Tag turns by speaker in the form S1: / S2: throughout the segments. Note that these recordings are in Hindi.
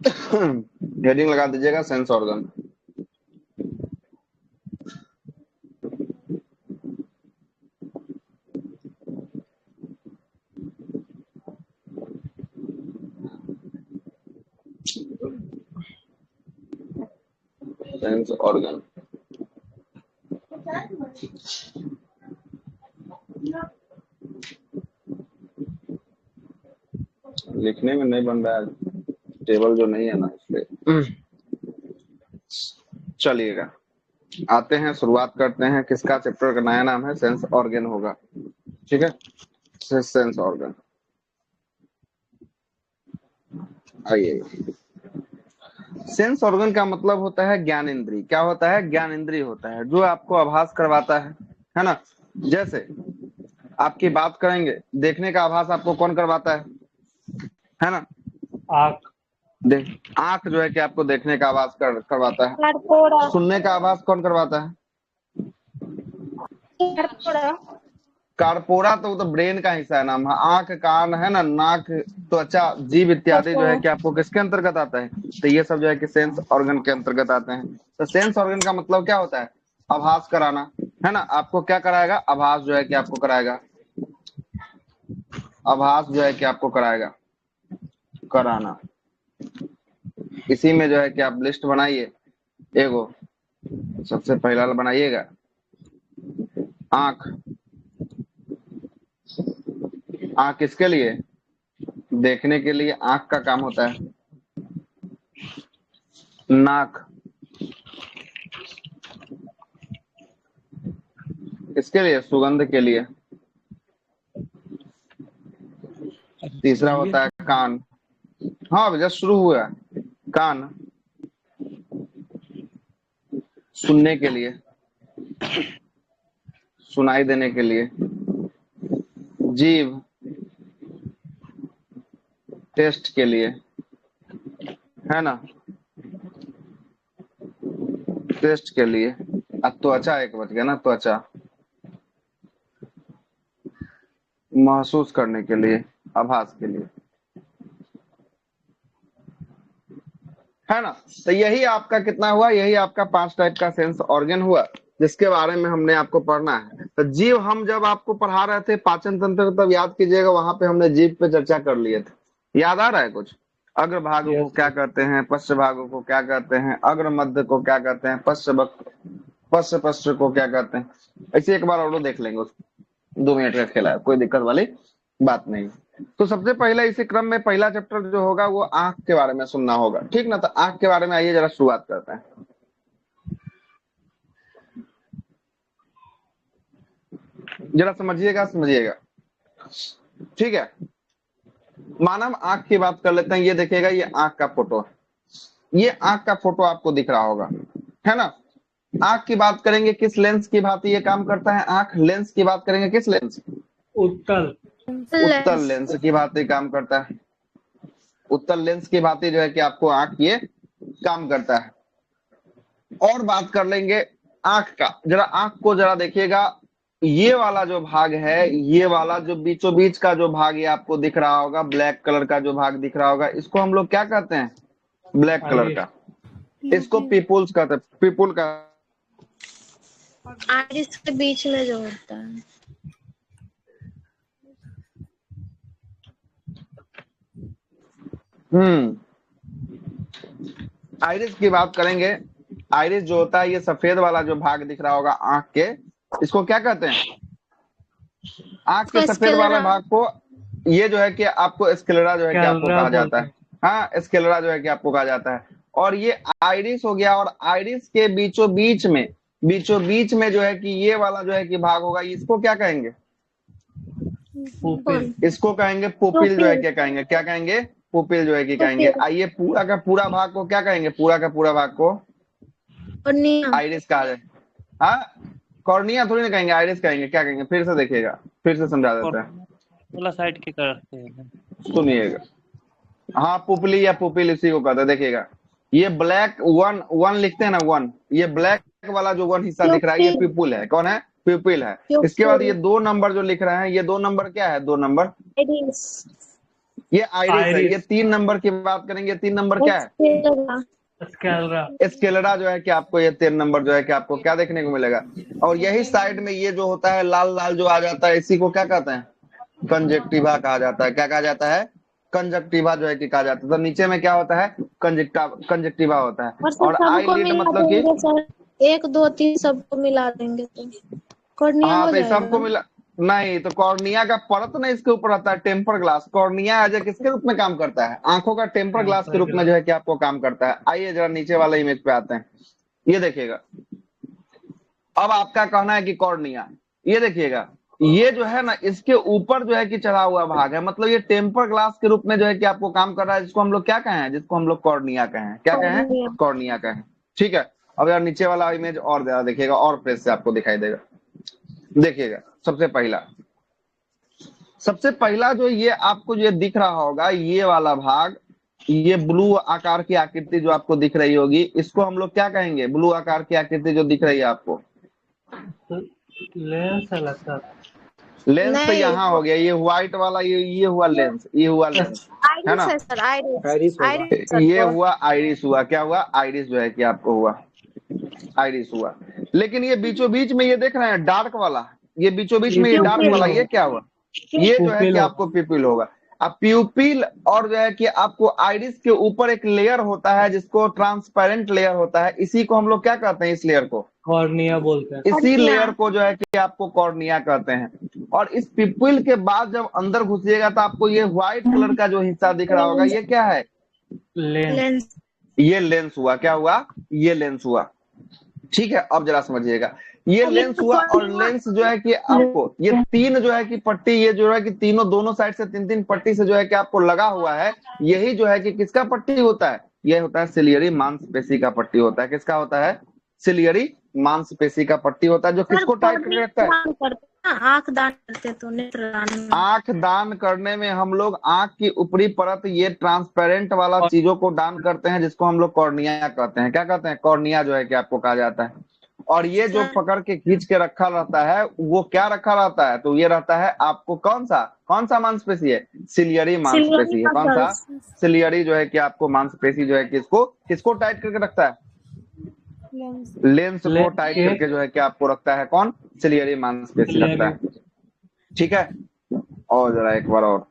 S1: हेडिंग लगा दीजिएगा सेंस ऑर्गन। Sense organ. लिखने में नहीं बन रहा है, टेबल जो नहीं है ना इसलिए। चलिएगा, आते हैं, शुरुआत करते हैं। किसका चैप्टर का नया नाम है सेंस ऑर्गन होगा, ठीक है। सेंस ऑर्गन, आइए। सेंस ऑर्गन का मतलब होता है ज्ञान इंद्री। क्या होता है? ज्ञान इंद्री होता है जो आपको आभास करवाता है ना। जैसे आपकी बात करेंगे, देखने का आभास आपको कौन करवाता है ना?
S2: आँख।
S1: देख, आंख जो है कि आपको देखने का आभास करवाता है।
S3: कारपोरा।
S1: सुनने का आभास कौन करवाता है?
S3: कारपोरा।
S1: कारपोरा तो वो तो ब्रेन का हिस्सा है ना। आंख, कान है ना, नाक, त्वचा, जीभ इत्यादि जो है कि आपको किसके अंतर्गत आता है? तो ये सब जो है कि सेंस ऑर्गन के अंतर्गत आते हैं। तो सेंस ऑर्गन का मतलब क्या होता है? आभास कराना, है ना। आपको क्या कराएगा? आभास जो है कि आपको कराएगा, आभास जो है कि आपको कराएगा, कराना। इसी में जो है कि आप लिस्ट बनाइए एगो। सबसे पहला बनाइएगा आंख। आंख किसके लिए? देखने के लिए आंख का काम होता है। नाक किसके लिए? सुगंध के लिए। तीसरा होता है कान। हाँ, अभी जस्ट शुरू हुआ है। कान सुनने के लिए, सुनाई देने के लिए। जीभ टेस्ट के लिए, है ना, टेस्ट के लिए। अब त्वचा एक बच गया ना, त्वचा महसूस करने के लिए, आभास के लिए, है ना। तो यही आपका कितना हुआ? यही आपका 5 टाइप का सेंस ऑर्गन हुआ जिसके बारे में हमने आपको पढ़ना है। तो जीव हम जब आपको पढ़ा रहे थे पाचन तंत्र, तब याद कीजिएगा वहां पे हमने जीव पे चर्चा कर लिए थे। याद आ रहा है कुछ? अग्र भाग को क्या कहते हैं, पश्च भागों को क्या कहते हैं, अग्र मध्य को क्या कहते हैं, पश्च को क्या कहते हैं। ऐसे एक बार और देख लेंगे, 2 मिनट का खेला है, कोई दिक्कत वाली बात नहीं। तो सबसे पहला इसी क्रम में पहला चैप्टर जो होगा वो आंख के बारे में सुनना होगा, ठीक ना। तो आंख के बारे में आइए जरा शुरुआत करते हैं। जरा समझिएगा, समझिएगा, ठीक है। मानव आंख की बात कर लेते हैं। ये देखिएगा, ये आंख का फोटो है। ये आंख का फोटो आपको दिख रहा होगा, है ना। आंख की बात करेंगे किस लेंस की भांति ये काम करता है? आंख लेंस की बात करेंगे किस लेंस?
S2: उत्तल।
S1: उत्तल लेंस की भांति काम करता है। उत्तल लेंस की भांति जो है कि आपको आंख ये काम करता है। और बात कर लेंगे आंख का। जरा आंख को जरा देखिएगा, ये वाला जो भाग है, ये वाला जो बीचों बीच का जो भाग ये आपको दिख रहा होगा, ब्लैक कलर का जो भाग दिख रहा होगा, इसको हम लोग क्या कहते हैं? ब्लैक कलर का। इसको पीपुल्स कहते हैं, पीपुल का।
S3: आइरिस के बीच में जो होता है।
S1: आइरिस की बात करेंगे। आइरिस जो होता है, ये सफेद वाला जो भाग दिख रहा होगा आंख के, इसको क्या कहते हैं? आंख के सफेद वाले भाग को ये जो है कि आपको स्क्लेरा जो है कि आपको कहा जाता है। हाँ, स्क्लेरा जो है कि आपको कहा जाता है। और ये आइरिस हो गया। और आइरिस के बीचों बीच में जो है कि ये वाला जो है कि भाग होगा, इसको क्या कहेंगे? इसको कहेंगे पुपिल जो है क्या कहेंगे? क्या कहेंगे? पुपिल जो है कि कहेंगे। आइए पूरा का पूरा भाग को क्या कहेंगे? पूरा का पूरा भाग को आइरिस कहा जाए। हाँ, कॉर्निया थोड़ी ना कहेंगे, आइरिस कहेंगे। क्या कहेंगे? फिर से देखिएगा, फिर से समझा देते हैं।
S2: साइड के करते हैं,
S1: सुनिएगा। हाँ, पुपली या पुपिल इसी को कहते हैं। देखिएगा, ये ब्लैक वन लिखते हैं ना, वन, ये ब्लैक वाला जो वन हिस्सा दिख रहा है, ये पिपुल है। कौन है? पिपुल है। इसके बाद ये 2 नंबर जो लिख रहे हैं, ये 2 नंबर क्या है? 2 नंबर ये आइरिस है।
S2: आइरिस।
S1: ये 3 नंबर की बात करेंगे, 3 नंबर क्या है?
S2: स्केलरा।
S1: स्केलरा जो है कि आपको ये 3 नंबर जो है कि आपको क्या देखने को मिलेगा। और यही साइड में ये जो होता है लाल लाल जो आ जाता है, इसी को क्या कहते हैं? कंजक्टिवा कहा जाता है। क्या कहा जाता है? कंजक्टिवा जो है कि कहा जाता है। तो नीचे में क्या होता है? कंजक्टिवा होता है।
S3: और सर
S1: और आई
S3: सबको
S1: लिड
S3: मिला
S1: मतलब कि,
S3: देंगे सर, 1 2 3 सबको मिला देंगे तो कॉर्निया
S1: हाँ
S3: हो
S1: तो ये
S3: जाएगा।
S1: सबको मिला नहीं, तो कॉर्निया का परत ना इसके ऊपर रहता है, टेम्पर ग्लास। कॉर्निया है जो किसके रूप में काम करता है? आंखों का टेम्पर ग्लास के रूप में जो है कि आपको काम करता है। आइए जरा नीचे वाला इमेज पे आते हैं, ये देखिएगा। अब आपका कहना है कि कॉर्निया, ये देखिएगा, ये जो है ना इसके ऊपर जो है कि चढ़ा हुआ भाग है, मतलब ये टेम्पर ग्लास के रूप में जो है कि आपको काम कर रहा है, जिसको हम लोग क्या कहें? जिसको हम लोग कॉर्निया कहें। क्या कहें?
S3: कॉर्निया।
S1: कॉर्निया कहें। ठीक है। अब यार नीचे वाला इमेज और ज्यादा देखिएगा, और फ्रेश से आपको दिखाई देगा। देखिएगा, सबसे पहला जो ये आपको ये दिख रहा होगा, ये वाला भाग, ये ब्लू आकार की आकृति जो आपको दिख रही होगी, इसको हम लोग क्या कहेंगे? ब्लू आकार की आकृति जो दिख रही है आपको,
S2: लेंस है लगता है।
S1: लेंस तो
S3: नहीं,
S1: यहाँ हो गया, ये व्हाइट वाला, ये हुआ लेंस, ये हुआ लेंस, है
S3: आइरिस
S1: ना?
S3: है सर, आइरिस।
S4: आइरिस होगा।
S3: आइरिस सर
S1: ये
S3: को।
S1: हुआ आइरिस, हुआ क्या हुआ? आइरिस जो है कि आपको हुआ, आइरिस हुआ। लेकिन ये बीचों बीच में ये देख रहे हैं डार्क वाला, ये बीचों बीच में ये डार्क
S3: प्यूपिल।
S1: वाला, ये क्या हुआ? ये जो है
S2: पुपिल
S1: कि
S2: हो।
S1: आपको प्यूपिल होगा। अब प्यूपिल और जो है कि आपको आइरिस के ऊपर एक लेयर होता है जिसको ट्रांसपेरेंट लेयर होता है, इसी को हम लोग क्या कहते हैं? इस लेयर को,
S2: कॉर्निया बोलते हैं।
S1: इसी
S3: कॉर्निया।
S1: लेयर को जो है कि आपको कॉर्निया कहते हैं। और इस पिपिल के बाद जब अंदर घुसिएगा तो आपको ये व्हाइट कलर का जो हिस्सा दिख रहा होगा, ये क्या है?
S2: लेंस।
S3: लेंस।
S1: ये लेंस हुआ। क्या हुआ? ये लेंस हुआ। ठीक है, अब जरा समझिएगा, ये लेंस हुआ। और लेंस जो है कि आपको ये 3 जो है कि पट्टी, ये जो है कि तीनों दोनों साइड से 3 3 पट्टी से जो है कि आपको लगा हुआ है, यही जो है कि किसका पट्टी होता है? ये होता है सिलियरी मांसपेशी का पट्टी होता है। किसका होता है? सिलियरी मांसपेशी का पट्टी होता है, जो
S3: सर
S1: किसको टाइट करके रखता है?
S3: दान करते हैं ना, आंख दान करते तो नेत्र दान में।
S1: आंख दान करने में हम लोग आंख की ऊपरी परत, ये ट्रांसपेरेंट वाला
S2: और
S1: चीजों को दान करते हैं, जिसको हम लोग कॉर्निया कहते हैं। क्या कहते हैं? कॉर्निया जो है कि आपको कहा जाता है। और ये जो
S3: सर
S1: पकड़ के खींच के रखा रहता है, वो क्या रखा रहता है? तो ये रहता है आपको कौन सा मांसपेशी है? सिलियरी
S3: सिल्वरी
S1: मांसपेशी है। कौन सा?
S3: मसल्स।
S1: सिलियरी जो है कि आपको मांसपेशी जो है कि इसको किसको टाइट करके रखता है?
S3: लेंस।
S1: लेंस को
S2: लेंस
S1: टाइट
S2: के
S1: करके जो है कि आपको रखता है कौन? सिलियरी मांसपेशी रखता है। ठीक है। और जरा एक बार और,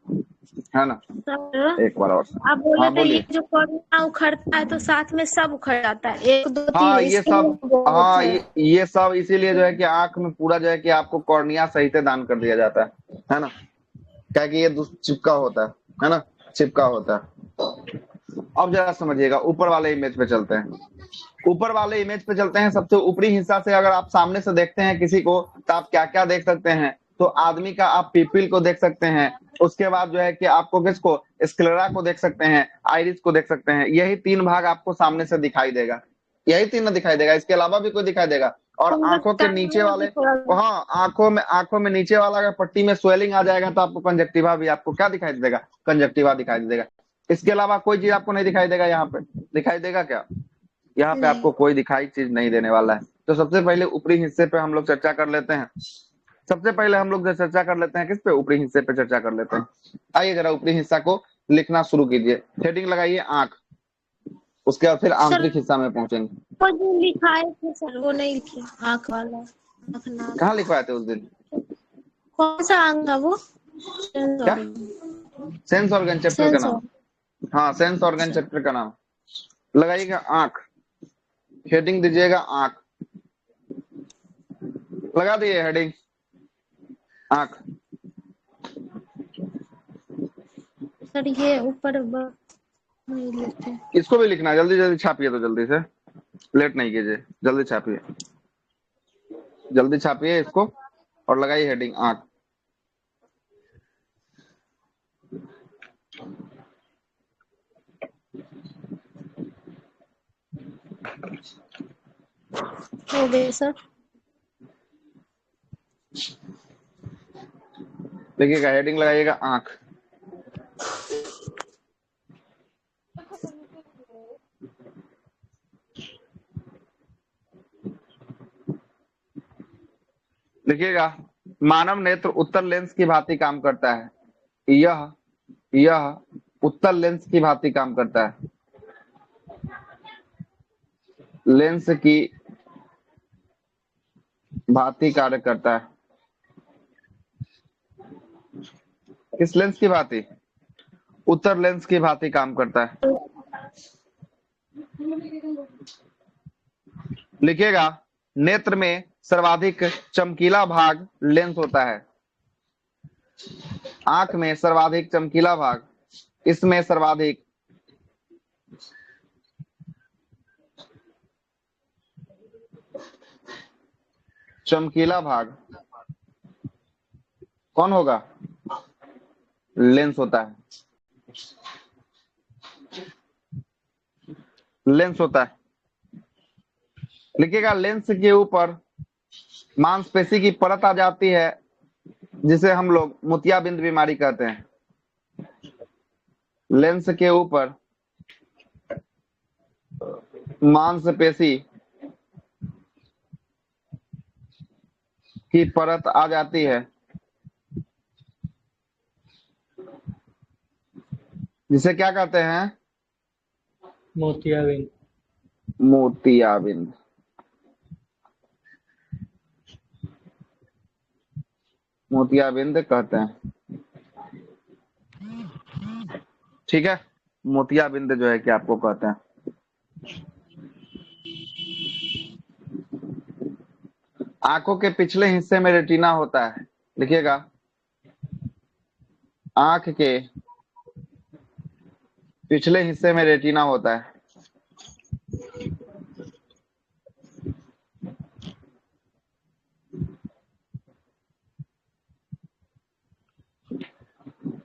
S1: है ना,
S3: सर
S1: एक बार और।
S3: आप बोले
S1: हाँ
S3: थे ये
S1: बोलिए।
S3: जो कॉर्निया उखड़ता है तो साथ में सब उखड़ जाता है, 1 2 3
S1: हाँ ये
S3: इसके
S1: सब,
S3: लिए बहुत
S1: हाँ
S3: है।
S1: ये सब इसीलिए जो है कि आंख में पूरा जो है कि आपको कॉर्निया सही से दान कर दिया जाता है ना? क्या कि ये चिपका होता है ना? चिपका होता है। अब जरा समझिएगा, ऊपर वाले इमेज पे चलते हैं। ऊपर वाले इमेज पे चलते हैं। सबसे ऊपरी हिस्सा से अगर आप सामने से देखते हैं किसी को, तो आप क्या क्या देख सकते हैं? तो आदमी का आप पीपिल को देख सकते हैं, उसके बाद जो है कि आपको किसको? स्क्लेरा को देख सकते हैं, आइरिस को देख सकते हैं। यही 3 भाग आपको सामने से दिखाई देगा, यही 3 दिखाई देगा, इसके अलावा भी कोई दिखाई देगा। और आंखों के नीचे वाले, हाँ आंखों में नीचे वाला अगर पट्टी में स्वेलिंग आ जाएगा तो आपको कंजक्टिवा भी आपको क्या दिखाई देगा? कंजक्टिवा दिखाई देगा। इसके अलावा कोई चीज आपको नहीं दिखाई देगा। यहाँ पे दिखाई देगा क्या? यहाँ पे आपको कोई दिखाई चीज नहीं देने वाला है। तो सबसे पहले ऊपरी हिस्से पे हम लोग चर्चा कर लेते हैं। सबसे पहले हम लोग चर्चा कर लेते हैं किस पे? ऊपरी हिस्से पे चर्चा कर लेते हैं। आइए जरा ऊपरी हिस्सा को लिखना शुरू कीजिए। हेडिंग लगाइए आंख, उसके बाद फिर आंतरिक हिस्सा में पहुंचेंगे।
S3: वो जो लिखा है तो सर वो नहीं लिखे, आंख वाला, आंख नाक।
S1: कहाँ लिखवाए थे उस दिन?
S3: कौन सा आंख था वो?
S1: क्या? सेंस ऑर्गन चैप्टर का नाम, हाँ सेंस ऑर्गन चैप्टर का नाम। लगाइएगा आंख, हेडिंग दीजिएगा आंख, लगा दिए हेडिंग आंख।
S3: सर ये ऊपर नहीं लिखे।
S1: इसको भी लिखना है, जल्दी जल्दी छापिए, तो जल्दी से, लेट नहीं कीजिए, जल्दी छापिए, जल्दी छापिए इसको और लगाइए हेडिंग आंख।
S3: हो गए सर।
S1: देखिएगा हेडिंग लगाइएगा आंख। देखिएगा, मानव नेत्र उत्तर लेंस की भांति काम करता है। यह उत्तल लेंस की भांति काम करता है। लेंस की भांति कार्य करता है। किस लेंस की भांति? उत्तर लेंस की भांति काम करता है। लिखिएगा, नेत्र में सर्वाधिक चमकीला भाग लेंस होता है। आंख में सर्वाधिक चमकीला भाग, इसमें सर्वाधिक चमकीला भाग कौन होगा? लेंस होता है। लेंस होता है। लिखिएगा, लेंस के ऊपर मांसपेशी की परत आ जाती है, जिसे हम लोग मोतियाबिंद बीमारी कहते हैं। लेंस के ऊपर मांसपेशी की परत आ जाती है, जिसे क्या कहते हैं?
S2: मोतियाबिंद।
S1: मोतियाबिंद। मोतियाबिंद कहते हैं। ठीक है, मोतियाबिंद जो है कि आपको कहते हैं। आंखों के पिछले हिस्से में रेटिना होता है। लिखिएगा, आंख के पिछले हिस्से में रेटिना होता है।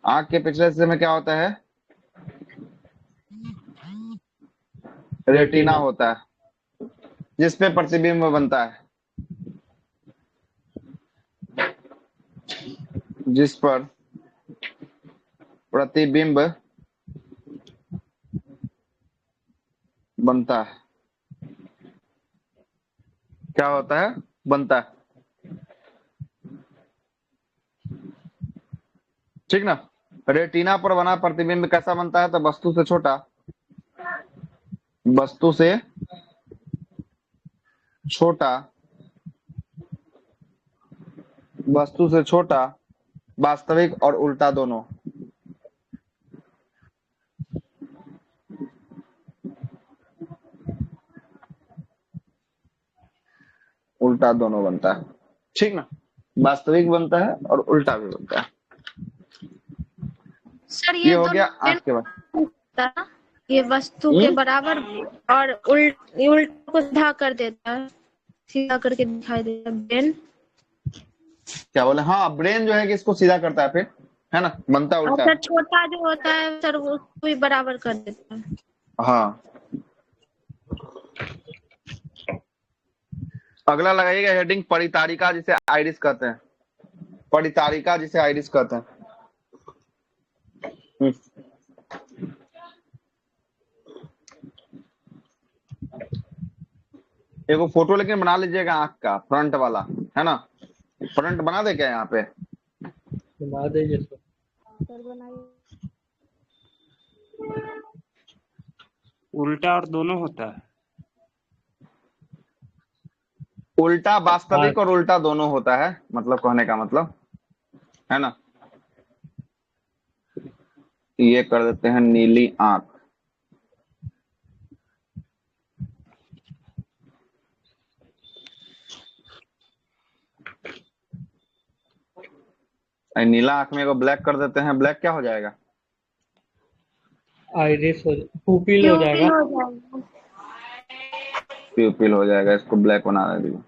S1: आंख के पिछले हिस्से में क्या होता है? रेटिना होता है, जिस पे प्रतिबिंब बनता है। जिस पर प्रतिबिंब बनता है। क्या होता है? बनता है। ठीक ना? रेटिना पर बना प्रतिबिंब कैसा बनता है? तो वस्तु से छोटा, वस्तु से छोटा, वस्तु से छोटा, वास्तविक और उल्टा दोनों। उल्टा दोनों बनता है। ठीक ना? वास्तविक बनता है और उल्टा भी बनता है।
S3: सर
S1: ये
S3: ये
S1: हो गया
S3: दोनों
S1: आंख के बाद।
S3: होता है, ये वस्तु के बराबर और उल्ट को सीधा कर देता है, सीधा करके दिखाई देता है ब्रेन।
S1: क्या बोले? हाँ, ब्रेन जो है कि इसको सीधा करता है, फिर है ना, बनता है
S3: और
S1: उल्टा।
S3: सर छोटा जो होता है सर वो उसको भी बराबर कर देता है।
S1: हाँ, अगला लगाइएगा हेडिंग, परितारिका जिसे आइरिस कहते हैं। परितारिका जिसे आइरिस कहते हैं। एगो फोटो लेकिन बना लीजिएगा आंख का, फ्रंट वाला, है ना? फ्रंट बना दे क्या यहाँ पे?
S2: बना दीजिए सर।
S4: उल्टा और दोनों होता है।
S1: उल्टा वास्तविक और उल्टा दोनों होता है, मतलब कहने का मतलब, है ना? ये कर देते हैं नीली आंख। नीला आंख में एगो ब्लैक कर देते हैं। ब्लैक क्या हो जाएगा?
S2: आइरिस हो पुपिल हो जाएगा।
S1: प्यूपिल हो जाएगा। इसको ब्लैक बना दीजिए।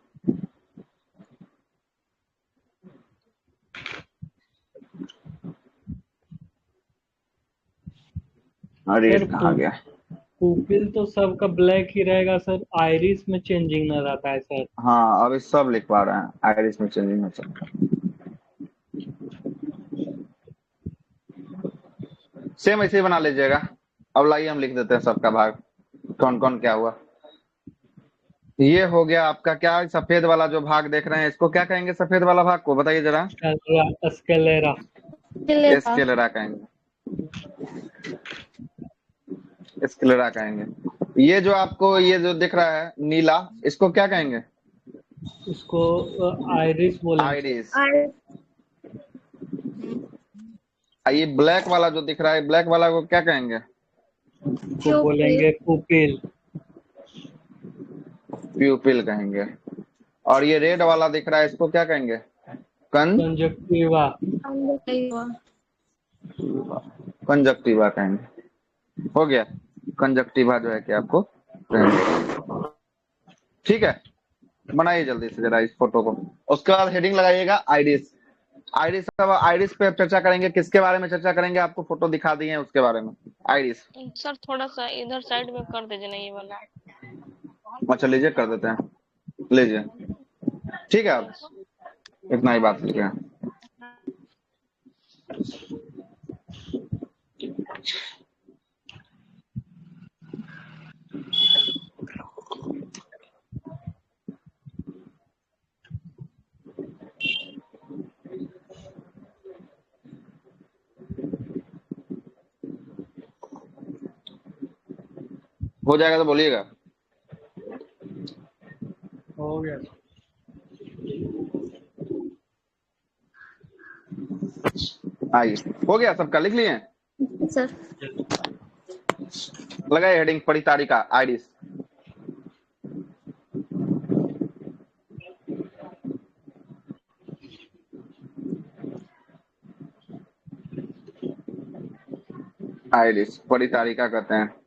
S1: अरे
S2: सर
S1: कहाँ गया?
S2: पुपिल तो सबका ब्लैक ही रहेगा सर, आइरिस में चेंजिंग न रहता है सर।
S1: हाँ, अभी सब लिखवा रहे हैं, आइरिस में चेंजिंग हो सकता है। सेम ऐसे ही बना लीजिएगा। अब लाइए हम लिख देते हैं सबका भाग, कौन कौन क्या हुआ। ये हो गया आपका क्या, सफेद वाला जो भाग देख रहे हैं, इसको क्या कहेंगे? सफेद वाला भाग को बताइए जरा।
S2: स्केलेरा।
S1: स्केलेरा कहेंगे। स्क्लेरा कहेंगे। ये जो आपको ये जो दिख रहा है नीला, इसको क्या कहेंगे?
S2: इसको आइरिस बोलेंगे।
S1: आइरिस।
S3: और
S1: ये ब्लैक वाला जो दिख रहा है, ब्लैक वाला को क्या कहेंगे?
S2: इसको बोलेंगे पुपिल।
S1: प्यूपिल कहेंगे। और ये रेड वाला दिख रहा है, इसको क्या कहेंगे?
S2: कंजक्टिवा।
S1: कंजक्टिवा कहेंगे। हो गया, कंजक्टिवा जो है कि आपको कहेंगे। ठीक है, बनाइए जल्दी से जरा इस फोटो को। उसके बाद हेडिंग लगाइएगा आइरिस। आइरिस, अब आइरिस पे चर्चा करेंगे। किसके बारे में चर्चा करेंगे? आपको फोटो दिखा दिए हैं उसके बारे में। आइरिस।
S5: सर थोड़ा सा इधर साइड में कर दीजिए ना ये वाला।
S1: अच्छा लीजिए, कर देते हैं, लीजिए। ठीक है, अब इतना ही बात लिखिए। हो जाएगा तो बोलिएगा।
S2: हो गया।
S1: आइए, हो गया सबका, लिख लिए?
S3: सर
S1: लगाए हेडिंग परितारिका आइरिस। आइरिस परितारिका कहते हैं।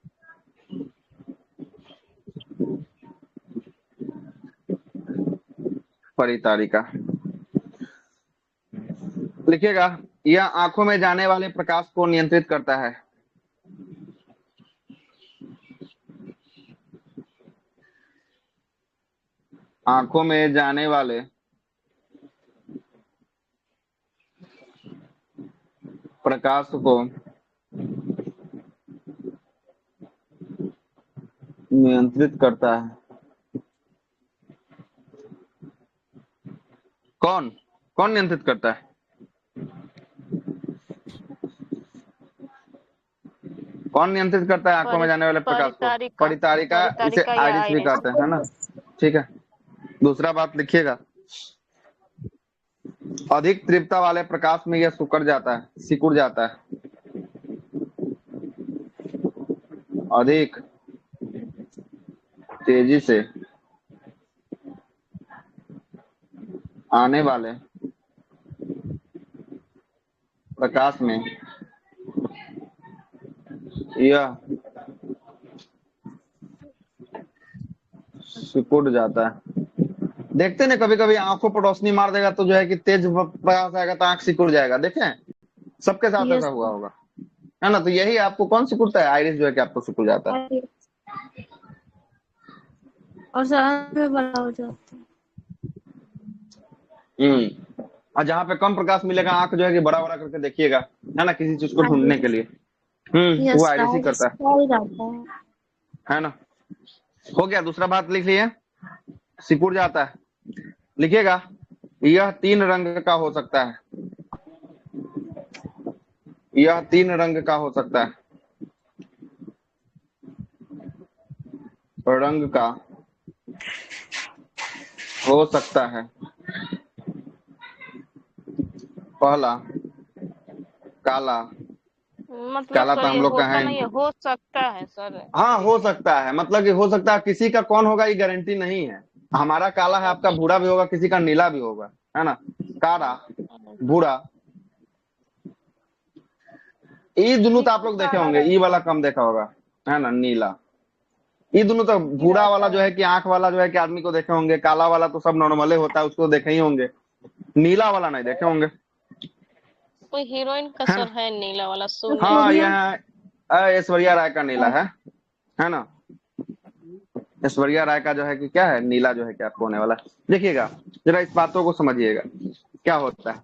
S1: परितारिका लिखिएगा। यह आंखों में जाने वाले प्रकाश को नियंत्रित करता है। आंखों में जाने वाले प्रकाश को नियंत्रित करता है। कौन कौन नियंत्रित करता है? कौन नियंत्रित करता है आंखों में जाने वाले प्रकाश को? परितारिका, इसे आइरिस भी कहते हैं, है ना? ठीक है, दूसरा बात लिखिएगा। अधिक तीव्रता वाले प्रकाश में यह सिकुड़ जाता है। अधिक तेजी से आने वाले प्रकाश में यह सिकुड़ जाता है। देखते ना, कभी कभी आंखों पर रोशनी मार देगा तो जो है कि तेज प्रकाश आएगा तो आंख सिकुड़ जाएगा। देखें, सबके साथ ऐसा हुआ होगा, है ना? तो यही आपको कौन सिकुड़ता है? आइरिस जो है कि आपको सिकुड़ जाता है।
S3: और सर में बड़ा हो जाता है।
S1: और जहाँ पे कम प्रकाश मिलेगा, आंख जो है कि बड़ा बड़ा करके देखिएगा, है ना, किसी चीज को ढूंढने के लिए। वो आइरिस ही करता है ना? हो गया, दूसरा बात लिख लिए, सिकुड़ जाता है। लिखिएगा, यह 3 रंग का हो सकता है। यह 3 रंग का हो सकता है। रंग का हो सकता है। पहला काला।
S5: मतलब
S1: काला
S5: सर
S1: तो हम
S5: ये
S1: लोग
S5: होता
S1: कहेंगे।
S5: नहीं है, हो सकता है सर।
S1: हाँ, हो सकता है, मतलब कि हो सकता है। किसी का कौन होगा ये गारंटी नहीं है। हमारा काला है, आपका भूरा भी होगा, किसी का नीला भी होगा, है ना? काला, भूरा, ये दोनों तो आप लोग देखे होंगे। ई वाला कम देखा होगा, है ना? नीला, ये दोनों तो। भूरा वाला जो है कि आंख वाला जो है कि आदमी को देखे होंगे। काला वाला तो सब नॉर्मले होता है, उसको देखे ही होंगे। नीला वाला नहीं देखे होंगे।
S5: कोई हीरोइन का
S1: है
S5: सर है नीला वाला, सोने
S1: हाँ, यह ऐश्वर्या राय का नीला है ना? ऐश्वर्या राय का जो है कि क्या है, नीला जो है कि आपको होने वाला। देखिएगा जरा, इस बातों को समझिएगा क्या होता है।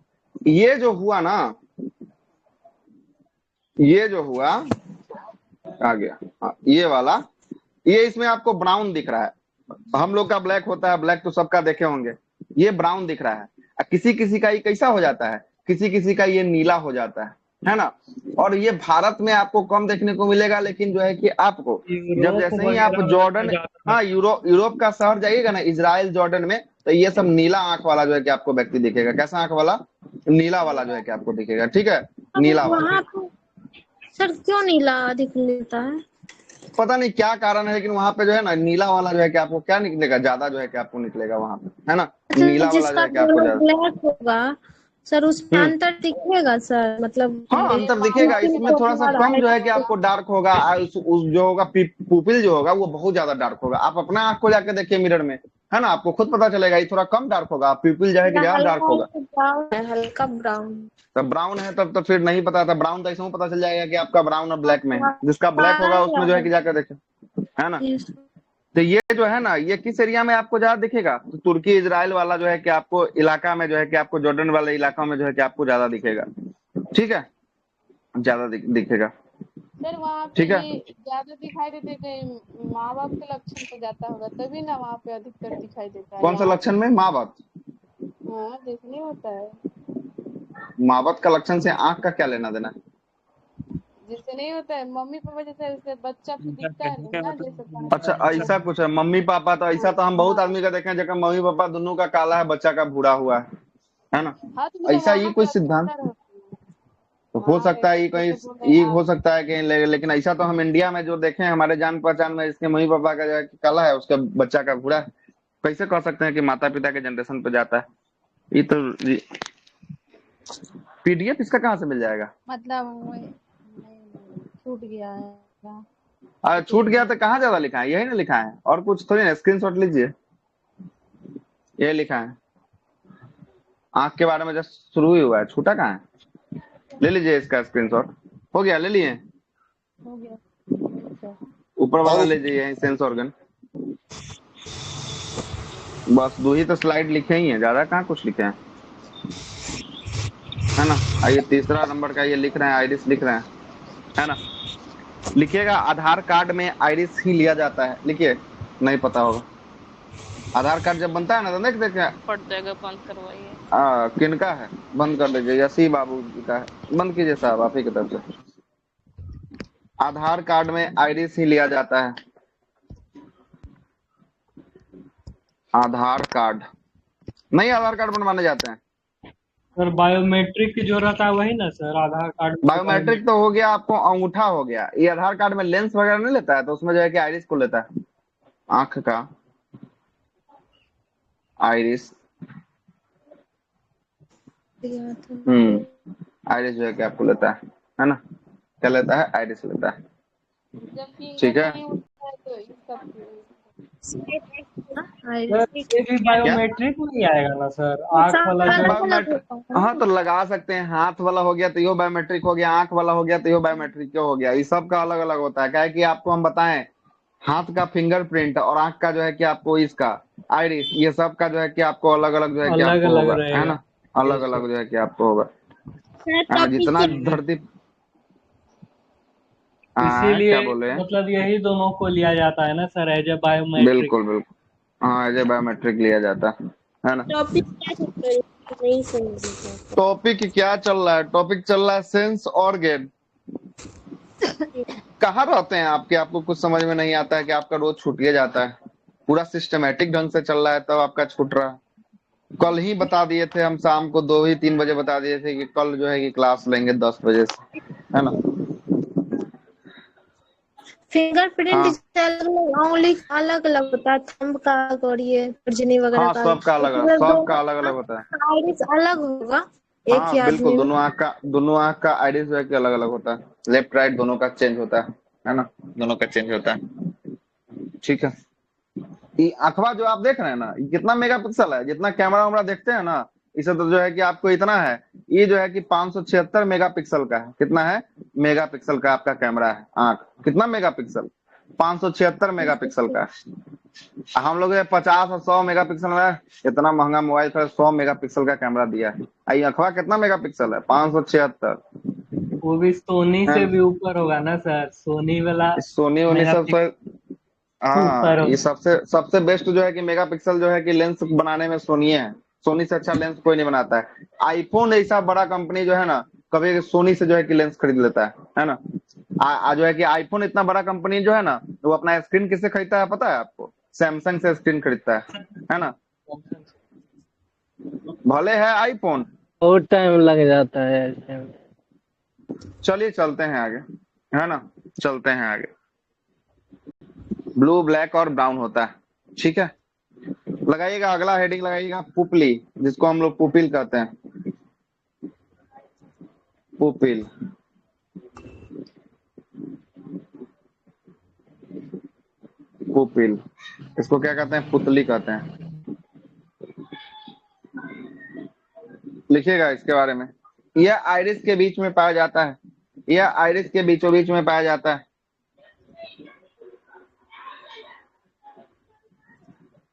S1: ये जो हुआ ना, ये जो हुआ आ गया, हाँ, ये वाला, ये इसमें आपको ब्राउन दिख रहा है। हम लोग का ब्लैक होता है, ब्लैक तो सबका देखे होंगे। ये ब्राउन दिख रहा है। किसी किसी का ये कैसा हो जाता है, किसी किसी का ये नीला हो जाता है ना? और ये भारत में आपको कम देखने को मिलेगा, लेकिन जो है कि आपको जब
S2: यूरोप
S1: जैसे ही आप
S2: वगैरह में
S1: जॉर्डन,
S2: ज्यादा
S1: हाँ यूरोप का शहर जाइएगा ना, इजराइल जॉर्डन में, तो ये सब नीला आंख वाला जो है कि आपको व्यक्ति दिखेगा। कैसा आंख वाला? नीला वाला जो है कि आपको दिखेगा, ठीक है, नीला वाला।
S3: वहाँ पे सर क्यों नीला दिख लेता है?
S1: पता नहीं क्या कारण है, लेकिन वहां पे जो है ना नीला वाला जो है कि आपको क्या निकलेगा, ज्यादा जो है कि आपको निकलेगा वहां पे, है ना,
S3: अच्छा,
S1: नीला वाला जो
S3: जिसका
S1: है कि आपको ज्यादा।
S3: ब्लैक होगा सर, उसमें अंतर दिखेगा सर? मतलब
S1: हाँ अंतर दिखेगा, इसमें थोड़ा सा कम जो है कि आपको डार्क होगा, उस जो होगा पुपिल जो होगा वो बहुत ज्यादा डार्क होगा। आप अपना आंख को जाके देखिए मिरर में, है ना, आपको खुद पता चलेगा, ये थोड़ा कम डार्क होगा, पुपिल जो है कि ज्यादा डार्क होगा।
S3: ब्राउन है, हल्का ब्राउन।
S1: तब ब्राउन है, तब तो फिर नहीं पता था, ब्राउन तो ऐसे पता चल जाएगा कि आपका ब्राउन और ब्लैक में है। जिसका ब्लैक होगा उसमें जो है कि जाकर देखे, है ना। तो ये जो है ना, ये किस एरिया में आपको ज्यादा दिखेगा? तो तुर्की इजराइल वाला जो है कि आपको इलाका में जो है कि आपको जॉर्डन वाले इलाका में जो है कि आपको ज्यादा दिखेगा, ठीक है, ज्यादा दिखेगा,
S6: सर वहाँ पे
S1: ठीक है।
S6: ये ज्यादा दिखाई देते कहीं माँ बाप के लक्षण पे जाता होगा, तभी ना वहाँ पे अधिकतर दिखाई देता है।
S1: कौन सा
S6: यहाँ
S1: लक्षण में? माँ बाप?
S6: हाँ जैसे नहीं होता है,
S1: माँ बाप का लक्षण से आंख का क्या लेना देना?
S6: जैसे नहीं होता है मम्मी पापा जैसे जैसे बच्चा पे दिखता है ना, जैसे
S1: अच्छा ऐसा कुछ है, मम्मी पापा तो ऐसा तो हम बहुत आदमी का देखे हैं जगह मम्मी पापा दोनों का काला है, बच्चा का भूरा हुआ है ना।
S6: हाँ तो मतलब
S1: ऐसा ये
S6: वहाँ
S1: कोई
S6: पे
S1: सिद्धांत
S6: अधिकतर
S1: तो हो
S6: हाँ
S1: सकता है, ये
S6: जैसे
S1: कहीं
S6: बोल रहे
S1: ये
S6: हैं
S1: हो
S6: आप।
S1: सकता है कहीं, लेकिन ऐसा तो हम इंडिया में जो देखे हैं हमारे जान पहचान में, इसके मम्मी पापा का जो है कि काला है, उसका बच्चा का भूरा है। कैसे कह सकते हैं कि माता पिता के जनरेशन पे जाता है? ये तो पीडीएफ इसका कहाँ से मिल जाएगा?
S6: मतलब नहीं छूट गया है।
S1: छूट गया तो कहाँ ज्यादा लिखा है? यही ना लिखा है, और कुछ थोड़ी ना। स्क्रीनशॉट लीजिए, ये लिखा है, आंख के बारे में जस्ट शुरू ही हुआ है, छूटा कहाँ है? ले लीजिए इसका स्क्रीनशॉट। हो गया, ले लिए?
S6: हो गया।
S1: ऊपर वाला ले जाइए, यही सेंस ऑर्गन। बस दो ही तो स्लाइड लिखे ही हैं, ज्यादा कहाँ कुछ लिखे हैं, है ना। आइए तीसरा नंबर का ये लिख रहे हैं, आइरिस लिख रहे हैं, है ना। लिखिएगा आधार कार्ड में आइरिस ही लिया जाता है, लिखिए, नहीं पता होगा। आधार कार्ड जब बनता है ना तो देख देख
S5: फट जाएगा, बंद करवाइए।
S1: किनका है? बंद कर दीजिए, यसी बाबू जी का है, बंद कीजिए साहब, आप ही की तरफ से। आधार कार्ड में आइरिस ही लिया जाता है। आधार कार्ड नहीं, आधार कार्ड बनवाने जाते हैं।
S2: सर बायोमेट्रिक की जो रहता है वही ना सर, आधार कार्ड में
S1: बायोमेट्रिक तो हो गया, आपको अंगूठा हो गया। ये आधार कार्ड में लेंस वगैरह नहीं लेता है, तो उसमें जो है कि आइरिस को लेता है, आंख का आइरिस। आइरिस जो है कि आपको लेता है ना, क्या लेता है? आइरिस लेता है,
S6: जब फिंगर
S1: ठीक है।
S6: नहीं होता है तो इस सब
S2: सर ये भी बायोमेट्रिक में ही आएगा ना सर, आँख वाला जो
S1: बायोमेट्रिक, हाँ तो लगा सकते हैं। हाथ वाला हो गया तो यो बायोमेट्रिक हो गया, आंख वाला हो गया तो यो बायोमेट्रिक हो गया। ये सब का अलग अलग होता है, क्या है कि आपको हम बताएं, हाथ का फिंगरप्रिंट और आंख का जो है कि आपको इसका आइरिस, ये सब का जो है कि आपको अलग अलग जो है कि
S2: अलग
S1: आपको
S2: अलग
S1: होगा, है
S2: रहेगा।
S1: ना, अलग अलग जो है कि आपको होगा, है ना। जितना धरती
S2: इसीलिए
S1: क्या बोले?
S2: मतलब यही दोनों को लिया जाता है ना सर, एज ए बायोमेट्रिक।
S1: बिल्कुल बिल्कुल, हाँ एज ए बायोमेट्रिक लिया जाता है ना।
S3: टॉपिक क्या चल रहा है? नहीं समझ
S1: टॉपिक क्या चल रहा है? टॉपिक चल रहा है सेंस ऑर्गन। कहाँ रहते हैं आपके? आपको कुछ समझ में नहीं आता है कि आपका रोज छूटिए जाता है? पूरा सिस्टमेटिक ढंग से चल रहा है तब आपका छूट रहा है। कल ही बता दिए थे हम, शाम को 2 ही 3 बजे बता दिए थे कि कल जो है कि क्लास लेंगे 10 बजे से, है ना।
S3: फिंगरप्रिंट
S1: हाँ
S3: उंगली अलग अलग होता है, थंब का और ये तर्जनी वगैरह
S1: हाँ,
S3: का
S1: सबका अलग अलग, सबका अलग अलग होता है।
S3: आइरिस अलग होगा एक ही
S1: हाँ बिल्कुल,
S3: आदमी में।
S1: दोनों आंख का आइरिस जो है कि अलग अलग होता है, लेफ्ट राइट दोनों का चेंज होता है ना, दोनों का चेंज होता है, ठीक है। ये अखबार जो आप देख रहे हैं ना, ये कितना मेगापिक्सल है? जितना कैमरा वैमरा देखते हैं ना, इसे तो जो है कि आपको इतना है, ये जो है कि 576 मेगापिक्सल का है। कितना है? मेगापिक्सल का आपका कैमरा है। आंख कितना मेगापिक्सल? 576 मेगापिक्सल का। हम लोग 50 और 100 मेगापिक्सल में, इतना महंगा मोबाइल था, 100 मेगापिक्सल का कैमरा दिया है। ये अखबार कितना मेगापिक्सल है? 576।
S2: वो भी सोनी से भी ऊपर होगा ना सर, सोनी वाला
S1: सोनी वोनी सब तो,
S2: ऊपर
S1: हाँ ये
S2: होगा।
S1: सबसे सबसे बेस्ट जो है कि मेगापिक्सल जो है कि लेंस बनाने में सोनी है। सोनी से अच्छा लेंस कोई नहीं बनाता है। आईफोन ऐसा बड़ा कंपनी जो है ना, कभी सोनी से जो है कि लेंस खरीद लेता है ना। जो है कि आईफोन इतना बड़ा कंपनी जो है ना, वो अपना स्क्रीन किससे खरीदता है पता है आपको? सैमसंग से स्क्रीन खरीदता है ना। भले है आईफोन।
S2: बहुत टाइम लग जाता है ऐसे में।
S1: चलिए चलते हैं आगे, है ना, चलते हैं आगे। ब्लू, ब्लैक और ब्राउन होता है, ठीक है। लगाइएगा अगला हेडिंग, लगाइएगा पुपली, जिसको हम लोग पुपिल कहते हैं। पुपिल, पुपिल, इसको क्या कहते हैं? पुतली कहते हैं। लिखिएगा इसके बारे में। यह आइरिस के बीच में पाया जाता है, यह आइरिस के बीचों बीच में पाया जाता है।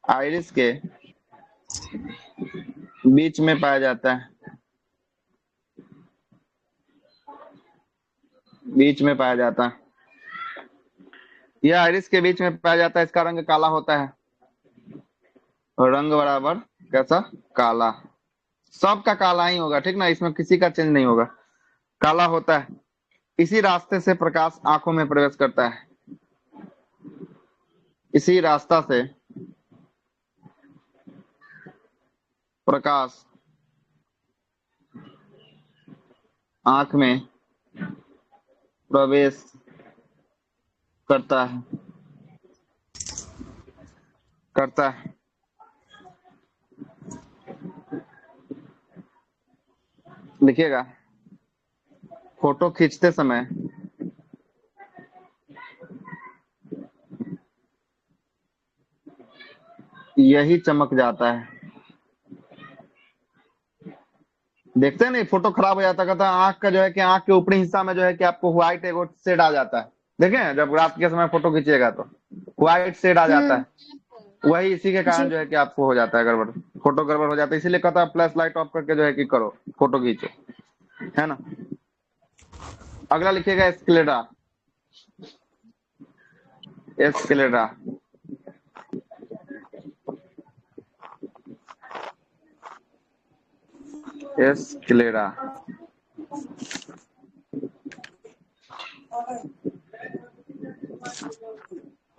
S1: आइरिस के बीच में पाया जाता है, बीच में पाया जाता है। यह आइरिस के बीच में पाया जाता है। इसका रंग काला होता है, रंग बराबर कैसा? काला। सबका काला ही होगा, ठीक ना, इसमें किसी का चेंज नहीं होगा। काला होता है। इसी रास्ते से प्रकाश आंखों में प्रवेश करता है, इसी रास्ता से प्रकाश आंख में प्रवेश करता है, करता है। लिखिएगा, फोटो खींचते समय यही चमक जाता है। देखते हैं नहीं, फोटो खराब हो जाता, कहता आंख का जो है कि आंख के ऊपरी हिस्सा में जो है कि आपको व्हाइट एगो शेड आ जाता है। देखें जब रात के समय फोटो खींचिएगा तो व्हाइट शेड आ जाता है। वही इसी के कारण
S3: जी।
S1: जो है कि आपको हो जाता है गड़बड़, फोटो गड़बड़ हो जाता है। इसीलिए कहता है फ्लैश लाइट ऑफ करके जो है कि करो, फोटो खींचो, है ना। अगला लिखिएगा स्क्लेरा, स्क्लेरा। Sclera,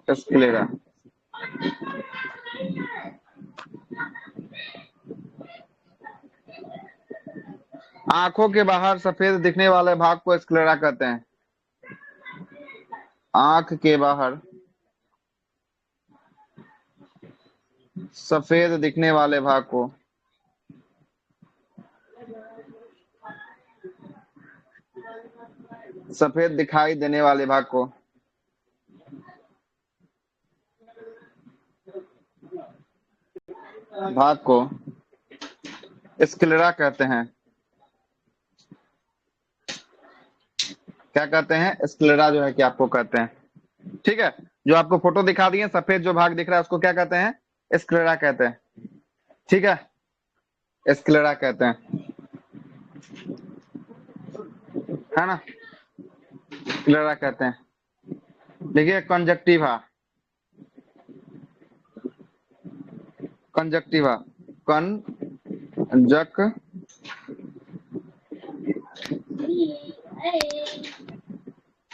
S1: sclera. आंखों के बाहर सफेद दिखने वाले भाग को स्क्लेरा कहते हैं। आंख के बाहर सफेद दिखने वाले भाग को सफेद दिखाई देने वाले भाग को स्क्लेरा कहते हैं। क्या कहते हैं? स्क्लेरा जो है कि आपको कहते हैं, ठीक है। जो आपको फोटो दिखा दिए सफेद जो भाग दिख रहा है उसको क्या कहते हैं? स्क्लेरा कहते हैं, ठीक है, स्क्लेरा कहते हैं, है ना, स्क्लेरा कहते हैं। देखिए कंजक्टिवा, कंजक्टिवा,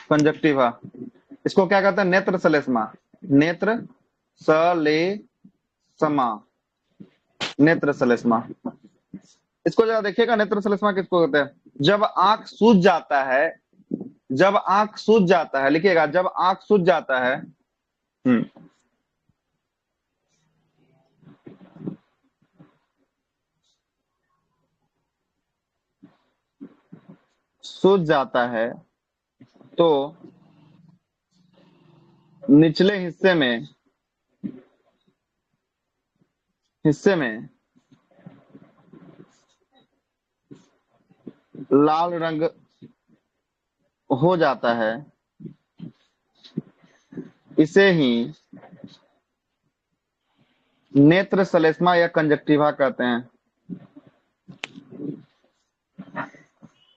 S1: कंजक्टिवा, इसको क्या कहते हैं? नेत्र सलेस्मा, नेत्र सलेस्मा, नेत्र सलेस्मा। इसको जरा देखिएगा, नेत्र सलेस्मा किसको कहते हैं? जब आंख सूज जाता है, जब आंख सूज जाता है, लिखिएगा जब आंख सूज जाता है, सूज जाता है तो निचले हिस्से में लाल रंग हो जाता है, इसे ही नेत्र सलेस्मा या कंजक्टिवा कहते हैं,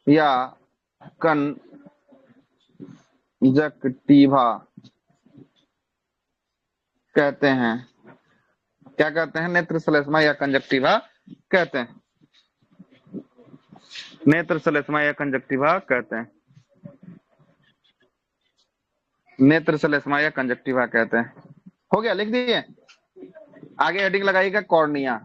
S1: या कंजक्टिवा कहते हैं। क्या कहते हैं? नेत्र सलेस्मा या कंजक्टिवा कहते हैं। नेत्र श्लेष्मा या कंजक्टिवा कहते हैं। नेत्र श्लेष्मा या कंजक्टिवा कहते हैं। हो गया, लिख दिए। आगे हेडिंग लगाइएगा कॉर्निया।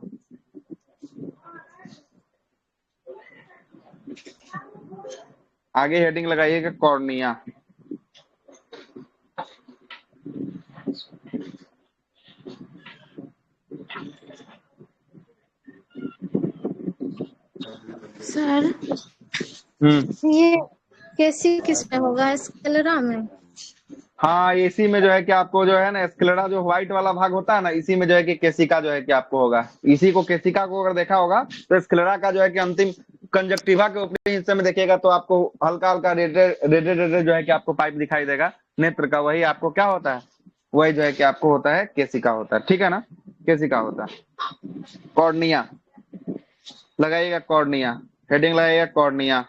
S1: आगे हेडिंग लगाइएगा कॉर्निया।
S3: सर ये कैसी किस में होगा, स्क्लेरा में?
S1: हाँ, इसी में जो है कि आपको जो है ना स्क्लेरा जो व्हाइट वाला भाग होता है ना, इसी में जो है कि केसिका जो है कि आपको होगा। इसी को केसिका को अगर देखा होगा तो स्क्लेरा का जो है कि अंतिम कंजक्टिवा के ऊपरी हिस्से में देखिएगा तो आपको हल्का हल्का रेड जो है कि आपको पाइप दिखाई देगा नेत्र का। वही आपको क्या होता है, वही जो है कि आपको होता है केसिका होता है। ठीक है ना, केसिका होता है। कॉर्निया लगाइएगा, कॉर्निया हेडिंग लगाइएगा कॉर्निया।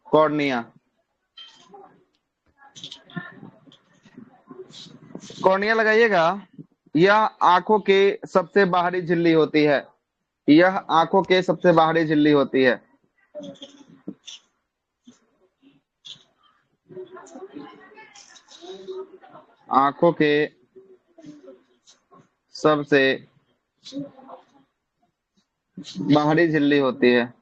S1: कॉर्निया, कॉर्निया लगाइएगा। यह आंखों के सबसे बाहरी झिल्ली होती है। यह आंखों के सबसे बाहरी झिल्ली होती है। आंखों के सबसे बाहरी झिल्ली होती है।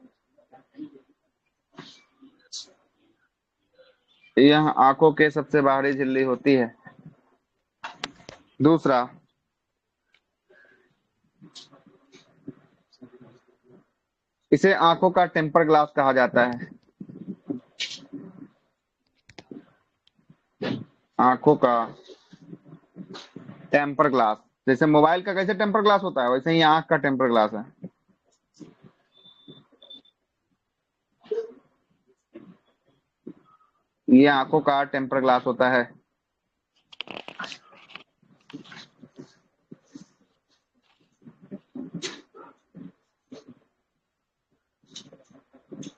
S1: यह आंखों के सबसे बाहरी झिल्ली होती है। दूसरा, इसे आंखों का टेम्पर ग्लास कहा जाता है। आंखों का टेम्पर ग्लास, जैसे मोबाइल का कैसे टेम्पर ग्लास होता है वैसे ही आंख का टेम्पर ग्लास है। ये आंखों का टेम्पर ग्लास होता है।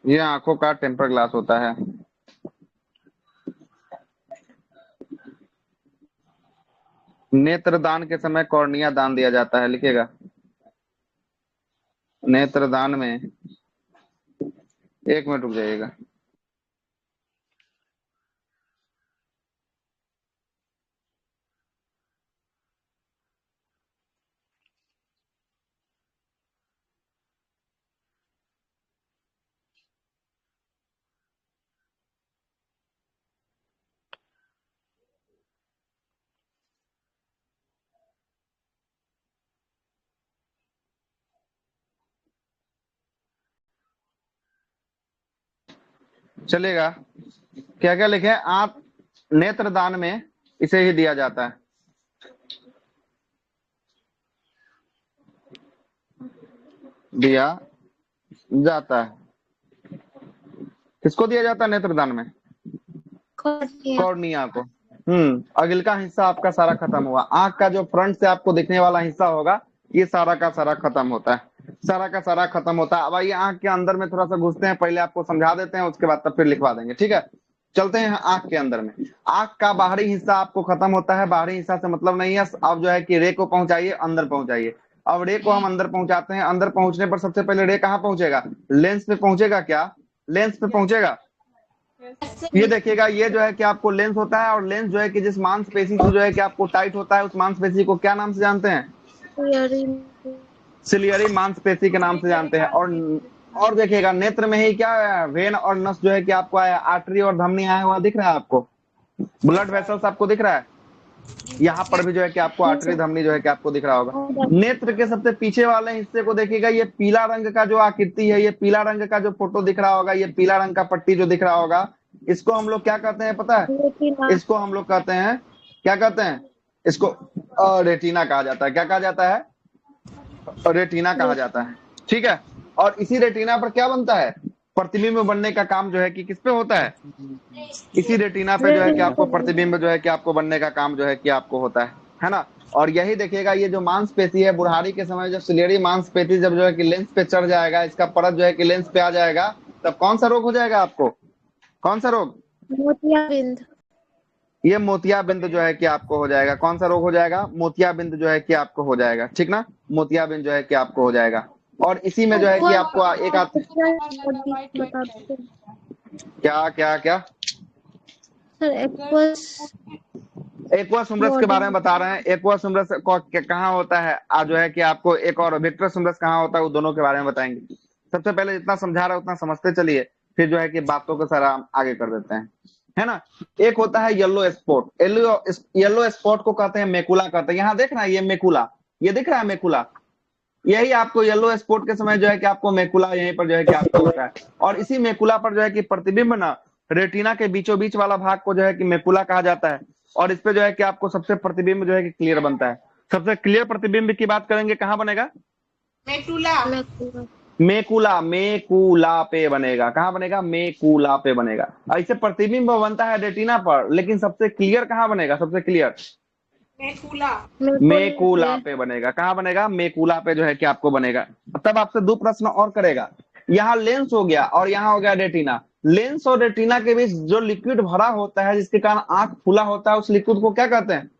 S1: ये आंखों का टेम्पर ग्लास होता है। नेत्रदान के समय कॉर्निया दान दिया जाता है, लिखिएगा। नेत्रदान में, एक मिनट रुक जाइएगा। चलेगा, क्या क्या लिखे? आप नेत्रदान में इसे ही दिया जाता है। दिया जाता है। किसको दिया जाता है नेत्रदान में? कॉर्निया को। अगिल का हिस्सा आपका सारा खत्म हुआ। आंख का जो फ्रंट से आपको दिखने वाला हिस्सा होगा ये सारा का सारा खत्म होता है। सारा का सारा खत्म होता है। अब आइए आंख के अंदर में थोड़ा सा घुसते हैं, पहले आपको समझा देते हैं, उसके बाद तब फिर लिखवा देंगे। ठीक है, चलते हैं आंख के अंदर में। आंख का बाहरी हिस्सा आपको खत्म होता है। बाहरी हिस्सा से मतलब नहीं है। अब जो है कि रे को पहुंचाइए, अंदर पहुंचाइए। अब रे को हम अंदर पहुंचाते हैं। अंदर पहुंचने पर सबसे पहले रे कहाँ पहुंचेगा? लेंस पे पहुंचेगा। क्या लेंस पे पहुंचेगा? ये देखिएगा, ये जो है कि आपको लेंस होता है, और लेंस जो है कि जिस मांसपेशी से जो है कि आपको टाइट होता है, उस मांसपेशी को क्या नाम से जानते हैं? सिलियरी मांसपेशी के नाम से जानते हैं। और देखिएगा नेत्र में ही क्या वेन और नस जो है कि आपको आया, आर्टरी और धमनी आया हुआ दिख रहा है आपको? ब्लड वेसल्स आपको दिख रहा है? यहाँ पर भी जो है कि आपको आर्टरी धमनी जो है कि आपको दिख रहा होगा। नेत्र के सबसे पीछे वाले हिस्से को देखिएगा, ये पीला रंग का जो आकृति है, ये पीला रंग का जो फोटो दिख रहा होगा, ये पीला रंग का पट्टी जो दिख रहा होगा, इसको हम लोग क्या कहते हैं पता है? इसको हम लोग कहते हैं, क्या कहते हैं इसको? रेटिना कहा जाता है। क्या कहा जाता है? रेटिना कहा जाता है। ठीक है, और इसी रेटिना पर क्या बनता है? प्रतिबिंब बनने का काम जो है कि किस पे होता है? इसी रेटिना पे जो है कि आपको प्रतिबिंब जो है कि आपको बनने का काम जो है कि आपको होता है ना। और यही देखिएगा, ये जो मांसपेशी है बुढ़ारी के समय जब सिलियरी मांसपेशी जब जो है कि लेंस पे चढ़ जाएगा, इसका परत जो है कि लेंस पे आ जाएगा, तब कौन सा रोग हो जाएगा आपको? कौन सा रोग?
S3: मोतियाबिंद।
S1: ये मोतियाबिंद जो है कि आपको हो जाएगा। कौन सा रोग हो जाएगा? मोतियाबिंद जो है कि आपको हो जाएगा, ठीक ना। मोतियाबिंद जो है कि आपको हो जाएगा। और इसी में जो है कि आपको एक आता
S6: वाइट वाइट
S3: बता
S6: टाइप।
S3: दो
S1: क्या क्या क्या
S3: सर। एक्वस
S1: एक्वस उम्रस के बारे में बता रहे हैं। एक्वस उम्रस कहाँ होता है? जो है कि आपको एक और विक्टरस उम्रस कहाँ होता है, वो दोनों के बारे में बताएंगे। सबसे पहले जितना समझा रहा है उतना समझते चलिए, फिर जो है कि बातों को सारा आगे कर देते हैं, है ना। एक होता है येलो स्पॉट। येलो स्पॉट को कहते हैं मेकुला कहते हैं। यहाँ देख रहा है ये मेकुला, ये दिख रहा है मेकुला। यही आपको येलो स्पॉट के समय जो है कि आपको मेकुला यहीं पर जो है कि आपको होता है। और इसी मेकुला पर जो है कि प्रतिबिंब ना रेटिना के बीचों बीच वाला भाग को जो है कि मेकुला कहा जाता है। और इस पे जो है कि आपको सबसे प्रतिबिंब जो है कि क्लियर बनता है। सबसे क्लियर प्रतिबिंब की बात करेंगे, कहाँ बनेगा? मेकुला, मेकुला पे बनेगा। कहाँ बनेगा? मेकुला पे बनेगा। ऐसे प्रतिबिंब बनता है रेटिना पर, लेकिन सबसे क्लियर कहाँ बनेगा? सबसे क्लियर मेकुला पे बनेगा। कहाँ बनेगा? मेकुला पे जो है कि आपको बनेगा। तब आपसे दो प्रश्न और करेगा। यहाँ लेंस हो गया और यहाँ हो गया रेटिना। लेंस और रेटिना के बीच जो लिक्विड भरा होता है, जिसके कारण आंख खुला होता है, उस लिक्विड को क्या कहते हैं?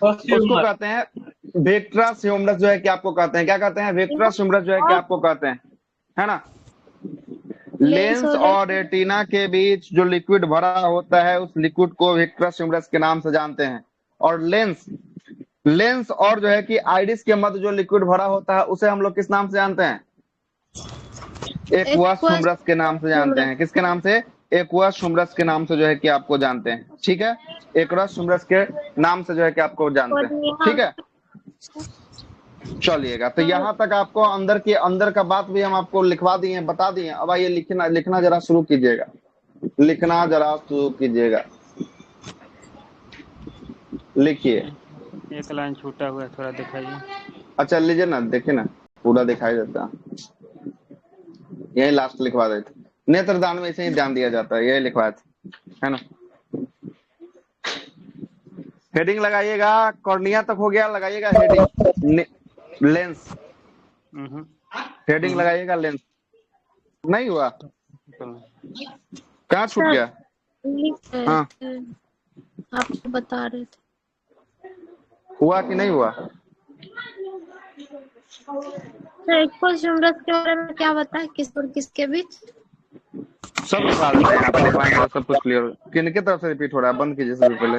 S1: उसको कहते हैं विट्रस ह्यूमरस जो है कि आपको कहते हैं। क्या कहते हैं? विट्रस ह्यूमरस जो है कि आपको कहते हैं, है ना। लेंस और रेटिना के बीच जो लिक्विड भरा होता है, उस लिक्विड को विट्रस ह्यूमरस के नाम से जानते हैं। और लेंस और जो है कि आइरिस के मध्य जो लिक्विड भरा होता है, उसे हम लोग किस नाम से जानते हैं? एक्वस ह्यूमरस के नाम से जानते हैं। किसके नाम से? एक्वस ह्यूमरस के नाम से जो है कि आपको जानते हैं, ठीक है। एक्वस ह्यूमरस के नाम से जो है कि आपको जानते हैं, ठीक है। चलिएगा, तो यहाँ तक आपको अंदर का बात भी हम आपको लिखवा दिए, बता दिए। अब आइए लिखना जरा शुरू कीजिएगा, लिखना जरा शुरू कीजिएगा। लिखिए।
S4: एक लाइन छूटा हुआ है, थोड़ा दिखाइए।
S1: अच्छा लीजिए ना, देखिए ना, पूरा दिखाई देता है। यही लास्ट लिखवा देते। नेत्रदान में इसे ही ध्यान दिया जाता है, यही लिखवाए थे, है ना। हेडिंग लगाइएगा। कॉर्निया तक हो गया, लगाइएगा हेडिंग। लेंस, हेडिंग लगाइएगा लेंस। नहीं हुआ? कहाँ छूट गया? हाँ,
S3: आपको बता रहे थे।
S1: हुआ कि नहीं हुआ?
S3: एक्वस ह्यूमरस के बारे में क्या बताया, किस और किसके बीच?
S1: सब लिखवा देते हैं, यहाँ पे लिखवाएंगे तो सब कुछ क्लियर। किनके तरफ से रिपीट हो रहा है? बंद कीजिए सबसे पहले,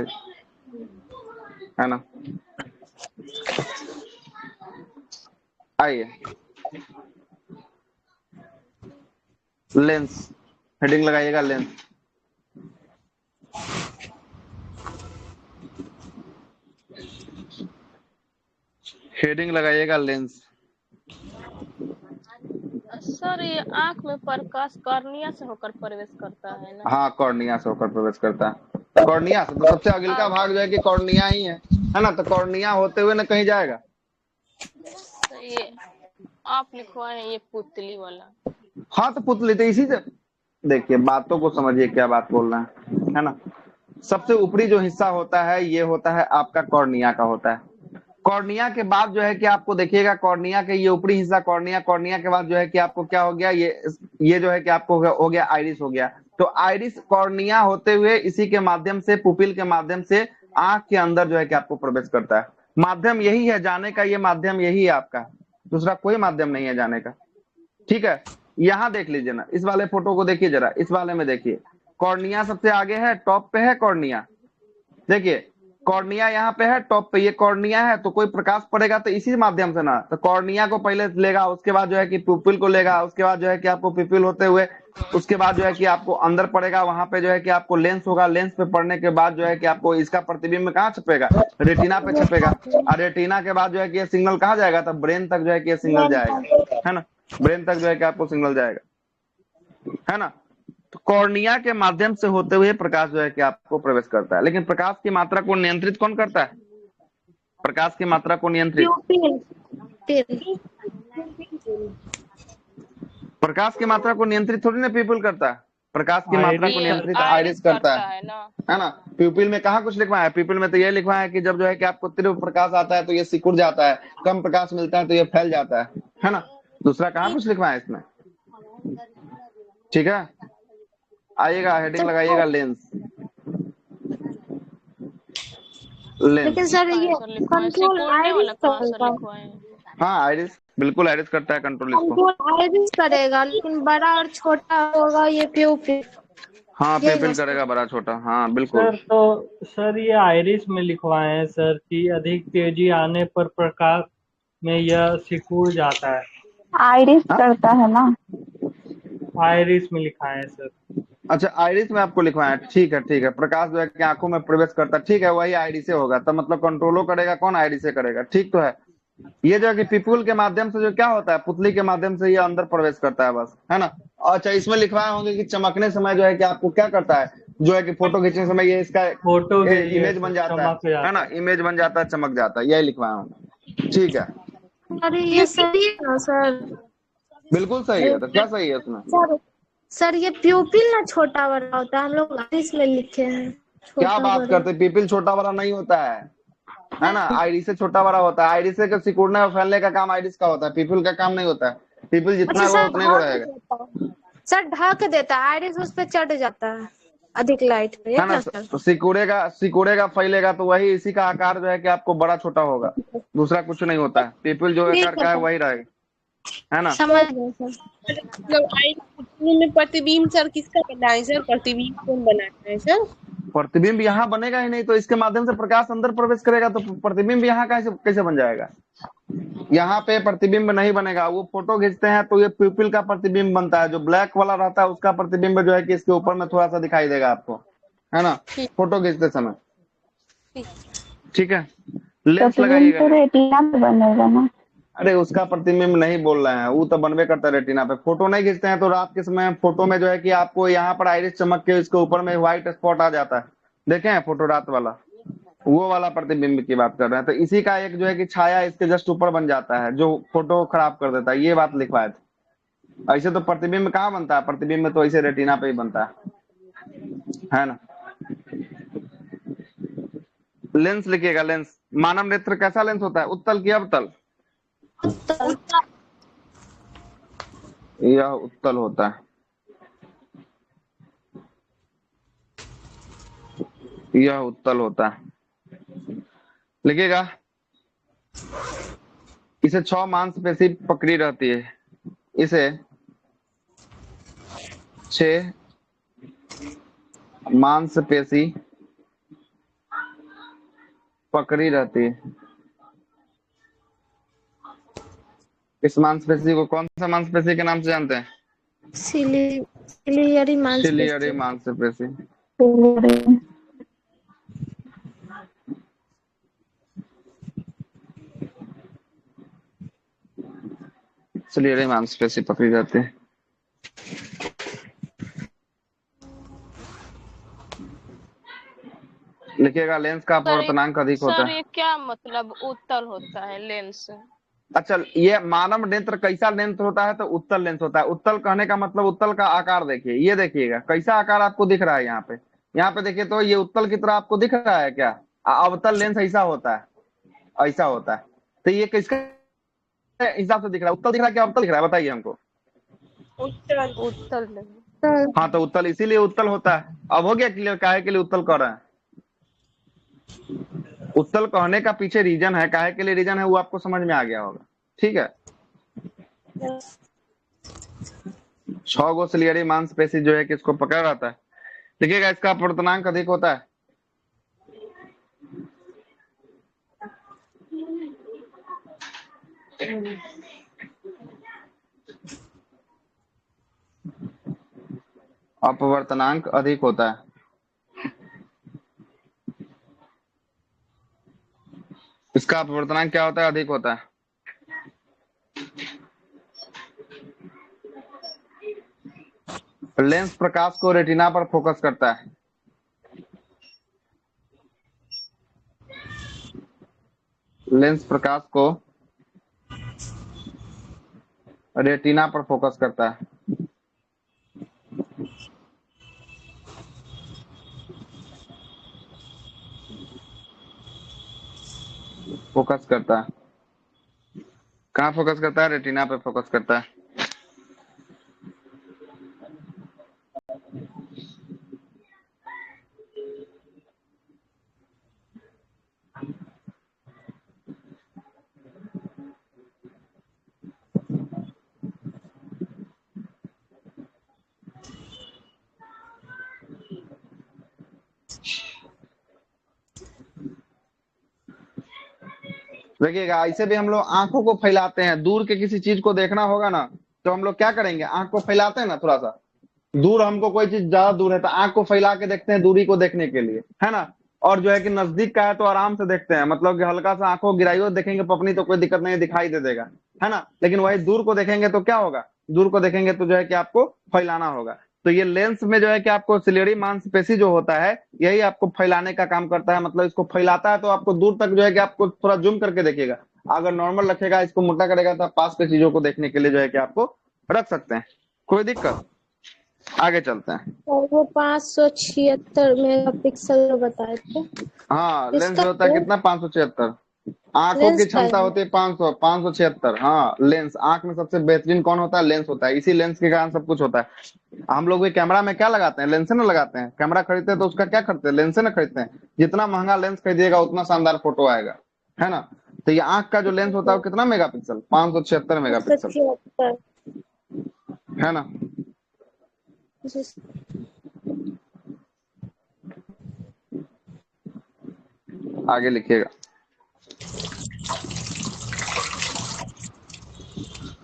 S1: है ना। आइए, लेंस, हेडिंग लगाइएगा लेंस। हेडिंग लगाइएगा लेंस।
S5: सर ये आंख में प्रकाश कॉर्निया से होकर प्रवेश करता है ना?
S1: हाँ, कॉर्निया से होकर प्रवेश करता है। कॉर्निया से तो सबसे अगले का भाग जो है कि कॉर्निया ही है ना। तो कॉर्निया होते हुए ना कहीं जाएगा।
S5: तो ये आप लिखवाए ये पुतली वाला।
S1: हाँ, तो पुतली तो इसी से। देखिए, बातों को समझिए, क्या बात बोल रहे हैं, है ना। सबसे ऊपरी जो हिस्सा होता है, ये होता है आपका कॉर्निया का होता है। कॉर्निया के बाद जो है कि आपको देखिएगा, कॉर्निया के ये ऊपरी हिस्सा कॉर्निया, कॉर्निया के बाद जो है कि आपको क्या हो गया, ये जो है कि आपको हो गया आइरिस हो गया। तो आइरिस कॉर्निया होते हुए इसी के माध्यम से, पुपिल के माध्यम से आंख के अंदर जो है कि आपको प्रवेश करता है। माध्यम यही है जाने का, ये माध्यम यही है आपका, दूसरा कोई माध्यम नहीं है जाने का, ठीक है। यहाँ देख लीजिए ना, इस वाले फोटो को देखिए जरा, इस वाले में देखिए, कॉर्निया सबसे आगे है, टॉप पे है कॉर्निया। देखिए, कॉर्निया यहाँ पे है टॉप पे, ये कॉर्निया है, तो कोई प्रकाश पड़ेगा तो इसी माध्यम से ना। तो कॉर्निया को पहले लेगा, उसके बाद जो है कि पुपिल को लेगा, उसके बाद जो है कि आपको पुपिल होते हुए, उसके बाद जो है कि आपको अंदर पड़ेगा, वहां पे जो है कि आपको लेंस होगा। लेंस पे पड़ने के बाद जो है कि आपको इसका प्रतिबिंब कहाँ छपेगा? रेटिना पे छपेगा। और रेटिना के बाद जो है कि ये सिग्नल कहाँ जाएगा? तब ब्रेन तक जो है कि ये सिग्नल जाएगा, है ना। ब्रेन तक जो है कि आपको सिग्नल जाएगा, है ना। तो कॉर्निया के माध्यम से होते हुए प्रकाश जो है कि आपको प्रवेश करता है। लेकिन प्रकाश की मात्रा को नियंत्रित कौन करता है? प्रकाश की मात्रा को नियंत्रित, प्रकाश की मात्रा को नियंत्रित थोड़ी ना पीपल करता है। प्रकाश की मात्रा को नियंत्रित आइरिस करता है ना। प्यूपिल में कहाँ कुछ लिखवा है? प्यूपिल में तो ये लिखवा है कि जब जो है कि आपको तीव्र प्रकाश आता है तो ये सिकुड़ जाता है, कम प्रकाश मिलता है तो ये फैल जाता है ना। दूसरा कहाँ कुछ लिखवा है इसमें, ठीक है। आइएगा, हेडिंग लगाइएगा लेंस। लेंस।
S3: लेकिन सर ये
S5: सर लिखवाएं,
S3: कंट्रोल
S5: सिकुड़ने
S3: आइरिस
S5: वाला कहाँ सर
S3: करेगा,
S5: लिखवाएं?
S1: हाँ आइरिस, बिल्कुल आइरिस करता है कंट्रोल इसको।
S3: कंट्रोल आइरिस करेगा, लेकिन बड़ा और छोटा होगा ये प्यूपिल।
S1: हाँ
S3: यही ना
S1: पेपिल
S3: सर?
S1: करेगा बड़ा छोटा, हाँ बिल्कुल।
S2: सर तो सर ये आइरिस में लिखवाए हैं सर कि अधिक तेजी आने पर प्रकाश में यह सिकुड़ जाता है।
S7: आइरिस
S1: हाँ?
S7: करता है ना।
S2: आइरिस में लिखाए हैं सर।
S1: अच्छा आइरिस में आपको लिखवाया है, ठीक है ठीक है। प्रकाश जो है कि आंखों में प्रवेश करता है, ठीक है वही आईडी से होगा, तो मतलब कंट्रोलो करेगा कौन, आईडी से करेगा, ठीक तो है। ये जो है कि पिपुल के माध्यम से जो क्या होता है, पुतली के माध्यम से ये अंदर प्रवेश करता है बस, है ना। अच्छा इसमें लिखवाए होंगे कि चमकने समय जो है कि आपको क्या करता है, जो है कि फोटो खींचने समय ये इसका
S2: फोटो के लिए
S1: इमेज बन जाता
S2: चमक
S1: है
S2: जाता
S1: ना,
S2: है।
S1: इमेज बन जाता है, चमक जाता है, यही लिखवाए होंगे, ठीक है।
S3: अरे ये सही है ना सर?
S1: बिल्कुल सही है, तो क्या सही है उसमें।
S3: सर सर ये प्यूपिल ना छोटा बड़ा होता है, हम लोग आइरिस में लिखे हैं
S1: क्या
S3: छोटा
S1: बात
S3: बड़ा।
S1: करते, पिपिल छोटा बड़ा नहीं होता है ना, आईडी से छोटा बड़ा होता है। आईडी से सिकुड़ने और फैलने का काम आईडिस का होता है, पीपल का काम नहीं होता है। पीपल जितना
S3: अच्छा
S1: है वो
S3: सर
S1: उतने को
S3: ढक
S1: रहेगा,
S3: देता है, सर ढक देता है, आइरिस उस पर चढ़ जाता है अधिक लाइट में,
S1: है
S3: यही
S1: ना।
S3: ना सर?
S1: सिकुड़ेगा सिकुड़ेगा फैलेगा तो वही इसी का आकार जो है कि आपको बड़ा छोटा होगा, दूसरा कुछ नहीं होता है। पीपल जो आकार
S3: ठीक है
S1: का है
S3: सर,
S1: वही रहेगा, है ना।
S3: समझ गए सर।
S6: मतलब आई में प्रतिबिंब सर किसका बना है सर? प्रतिबिंब कौन बनाता है सर?
S1: प्रतिबिंब यहाँ बनेगा ही नहीं, तो इसके माध्यम से प्रकाश अंदर प्रवेश करेगा तो प्रतिबिंब यहाँ कैसे कैसे बन जाएगा। यहाँ पे प्रतिबिंब नहीं बनेगा, वो फोटो खींचते हैं तो ये प्यूपिल का प्रतिबिंब बनता है, जो ब्लैक वाला रहता है उसका प्रतिबिंब जो है कि इसके ऊपर में थोड़ा सा दिखाई देगा आपको, है ना,
S6: ठीक
S1: फोटो खींचते समय,
S6: ठीक।
S1: ठीक है। लेंस
S7: प्रतिबिंब
S1: लगाइएगा
S7: तो
S1: लेंस।
S7: रेटिना पे बनेगा ना।
S1: अरे उसका प्रतिबिंब नहीं बोल रहे हैं, वो तो बनबे करता है रेटिना पे। फोटो नहीं खींचते हैं तो रात के समय फोटो में जो है कि आपको यहाँ पर आइरिस चमक के इसके ऊपर में व्हाइट स्पॉट आ जाता है, देखे हैं फोटो रात वाला, वो वाला प्रतिबिंब की बात कर रहे हैं। तो इसी का एक जो है कि छाया इसके जस्ट ऊपर बन जाता है जो फोटो खराब कर देता है, ये बात लिखवाए थे। ऐसे तो प्रतिबिंब कहाँ बनता है, प्रतिबिंब तो ऐसे रेटिना पे ही बनता है ना। लेंस लिखिएगा लेंस। मानव नेत्र कैसा लेंस होता है, उत्तल की अवतल। यह उत्तल होता है, यह उत्तल होता है, लिखिएगा। इसे 6 मांसपेशी पकड़ी रहती है, इसे 6 मांसपेशी पकड़ी रहती है। इस मांसपेशी को कौन सा मांसपेशी के नाम से जानते हैं,
S3: सिलियरी
S1: सिलियरी
S3: मांसपेशी।
S1: मांसपेशी।
S7: सिलियरी।
S1: सिलियरी मांसपेशी पकड़ी रहती है। लिखिएगा लेंस का अपवर्तनांक अधिक होता
S5: सर
S1: है।
S5: ये क्या मतलब उत्तल होता है लेंस?
S1: अच्छा ये मानव नेत्र कैसा लेंस होता है, तो उत्तल लेंस होता है। उत्तल कहने का मतलब उत्तल का आकार देखिए, ये देखिएगा कैसा आकार आपको दिख रहा है यहाँ पे, यहाँ पे देखिए तो ये उत्तल की तरह आपको दिख रहा है क्या। अवतल लेंस ऐसा होता है, ऐसा होता है। तो ये किसके हिसाब से दिख रहा है, उत्तल दिख रहा है क्या अवतल दिख रहा है, बताइए हमको।
S5: उत्तल लेंस।
S1: हाँ तो उत्तल इसीलिए उत्तल होता है। अब हो गया क्लियर काहे के लिए उत्तल कह रहे हैं। उत्तल कहने का पीछे रीजन है, काहे के लिए रीजन है वो आपको समझ में आ गया होगा, ठीक है। 6 गो सिलियरी मांसपेशी जो है कि इसको पकड़ रहता है। देखिएगा इसका अपवर्तनांक अधिक होता है। अपवर्तनांक अधिक होता है। इसका अपवर्तनांक क्या होता है, अधिक होता है। लेंस प्रकाश को रेटिना पर फोकस करता है। लेंस प्रकाश को रेटिना पर फोकस करता है। फोकस करता है, कहाँ फोकस करता है, रेटिना पे फोकस करता है। देखिएगा ऐसे भी हम लोग आंखों को फैलाते हैं, दूर के किसी चीज को देखना होगा ना तो हम लोग क्या करेंगे, आंख को फैलाते हैं ना थोड़ा सा, दूर हमको कोई चीज ज्यादा दूर है तो आंख को फैला के देखते हैं दूरी को देखने के लिए, है ना। और जो है कि नजदीक का है तो आराम से देखते हैं, मतलब कि हल्का सा आंखों को गिराई हो देखेंगे पपनी तो कोई दिक्कत नहीं, दिखाई दे देगा, है ना। लेकिन वही दूर को देखेंगे तो क्या होगा, दूर को देखेंगे तो जो है कि आपको फैलाना होगा। तो ये लेंस में जो है कि आपको सिलेरी मांसपेशी जो होता है यही आपको फैलाने का काम करता है, मतलब इसको फैलाता है तो आपको दूर तक जो है कि आपको थोड़ा जूम करके देखिएगा। अगर नॉर्मल रखेगा, इसको मोटा करेगा तो आप पास के चीजों को देखने के लिए जो है कि आपको रख सकते हैं, कोई दिक्कत। आगे चलते हैं।
S3: और वो 576 मेगापिक्सल बताए थे।
S1: हाँ लेंस
S3: इसका
S1: जो होता है कितना, 576। आंखों
S3: लेंस
S1: की
S3: का
S1: क्षमता
S3: है।
S1: होती है 500, 576। हाँ लेंस, आंख में सबसे बेहतरीन कौन होता है, लेंस होता है, इसी लेंस के कारण सब कुछ होता है। हम लोग भी कैमरा में क्या लगाते हैं, लेंस ना लगाते हैं। कैमरा खरीदते हैं तो उसका क्या खरीदते हैं, लेंस ना खरीदते हैं। जितना महंगा लेंस खरीदिएगा उतना शानदार फोटो आएगा, है ना। तो ये आंख का जो लेंस होता है वो कितना मेगापिक्सल, 576 मेगापिक्सल,
S3: 576।
S1: है ना। आगे लिखिएगा।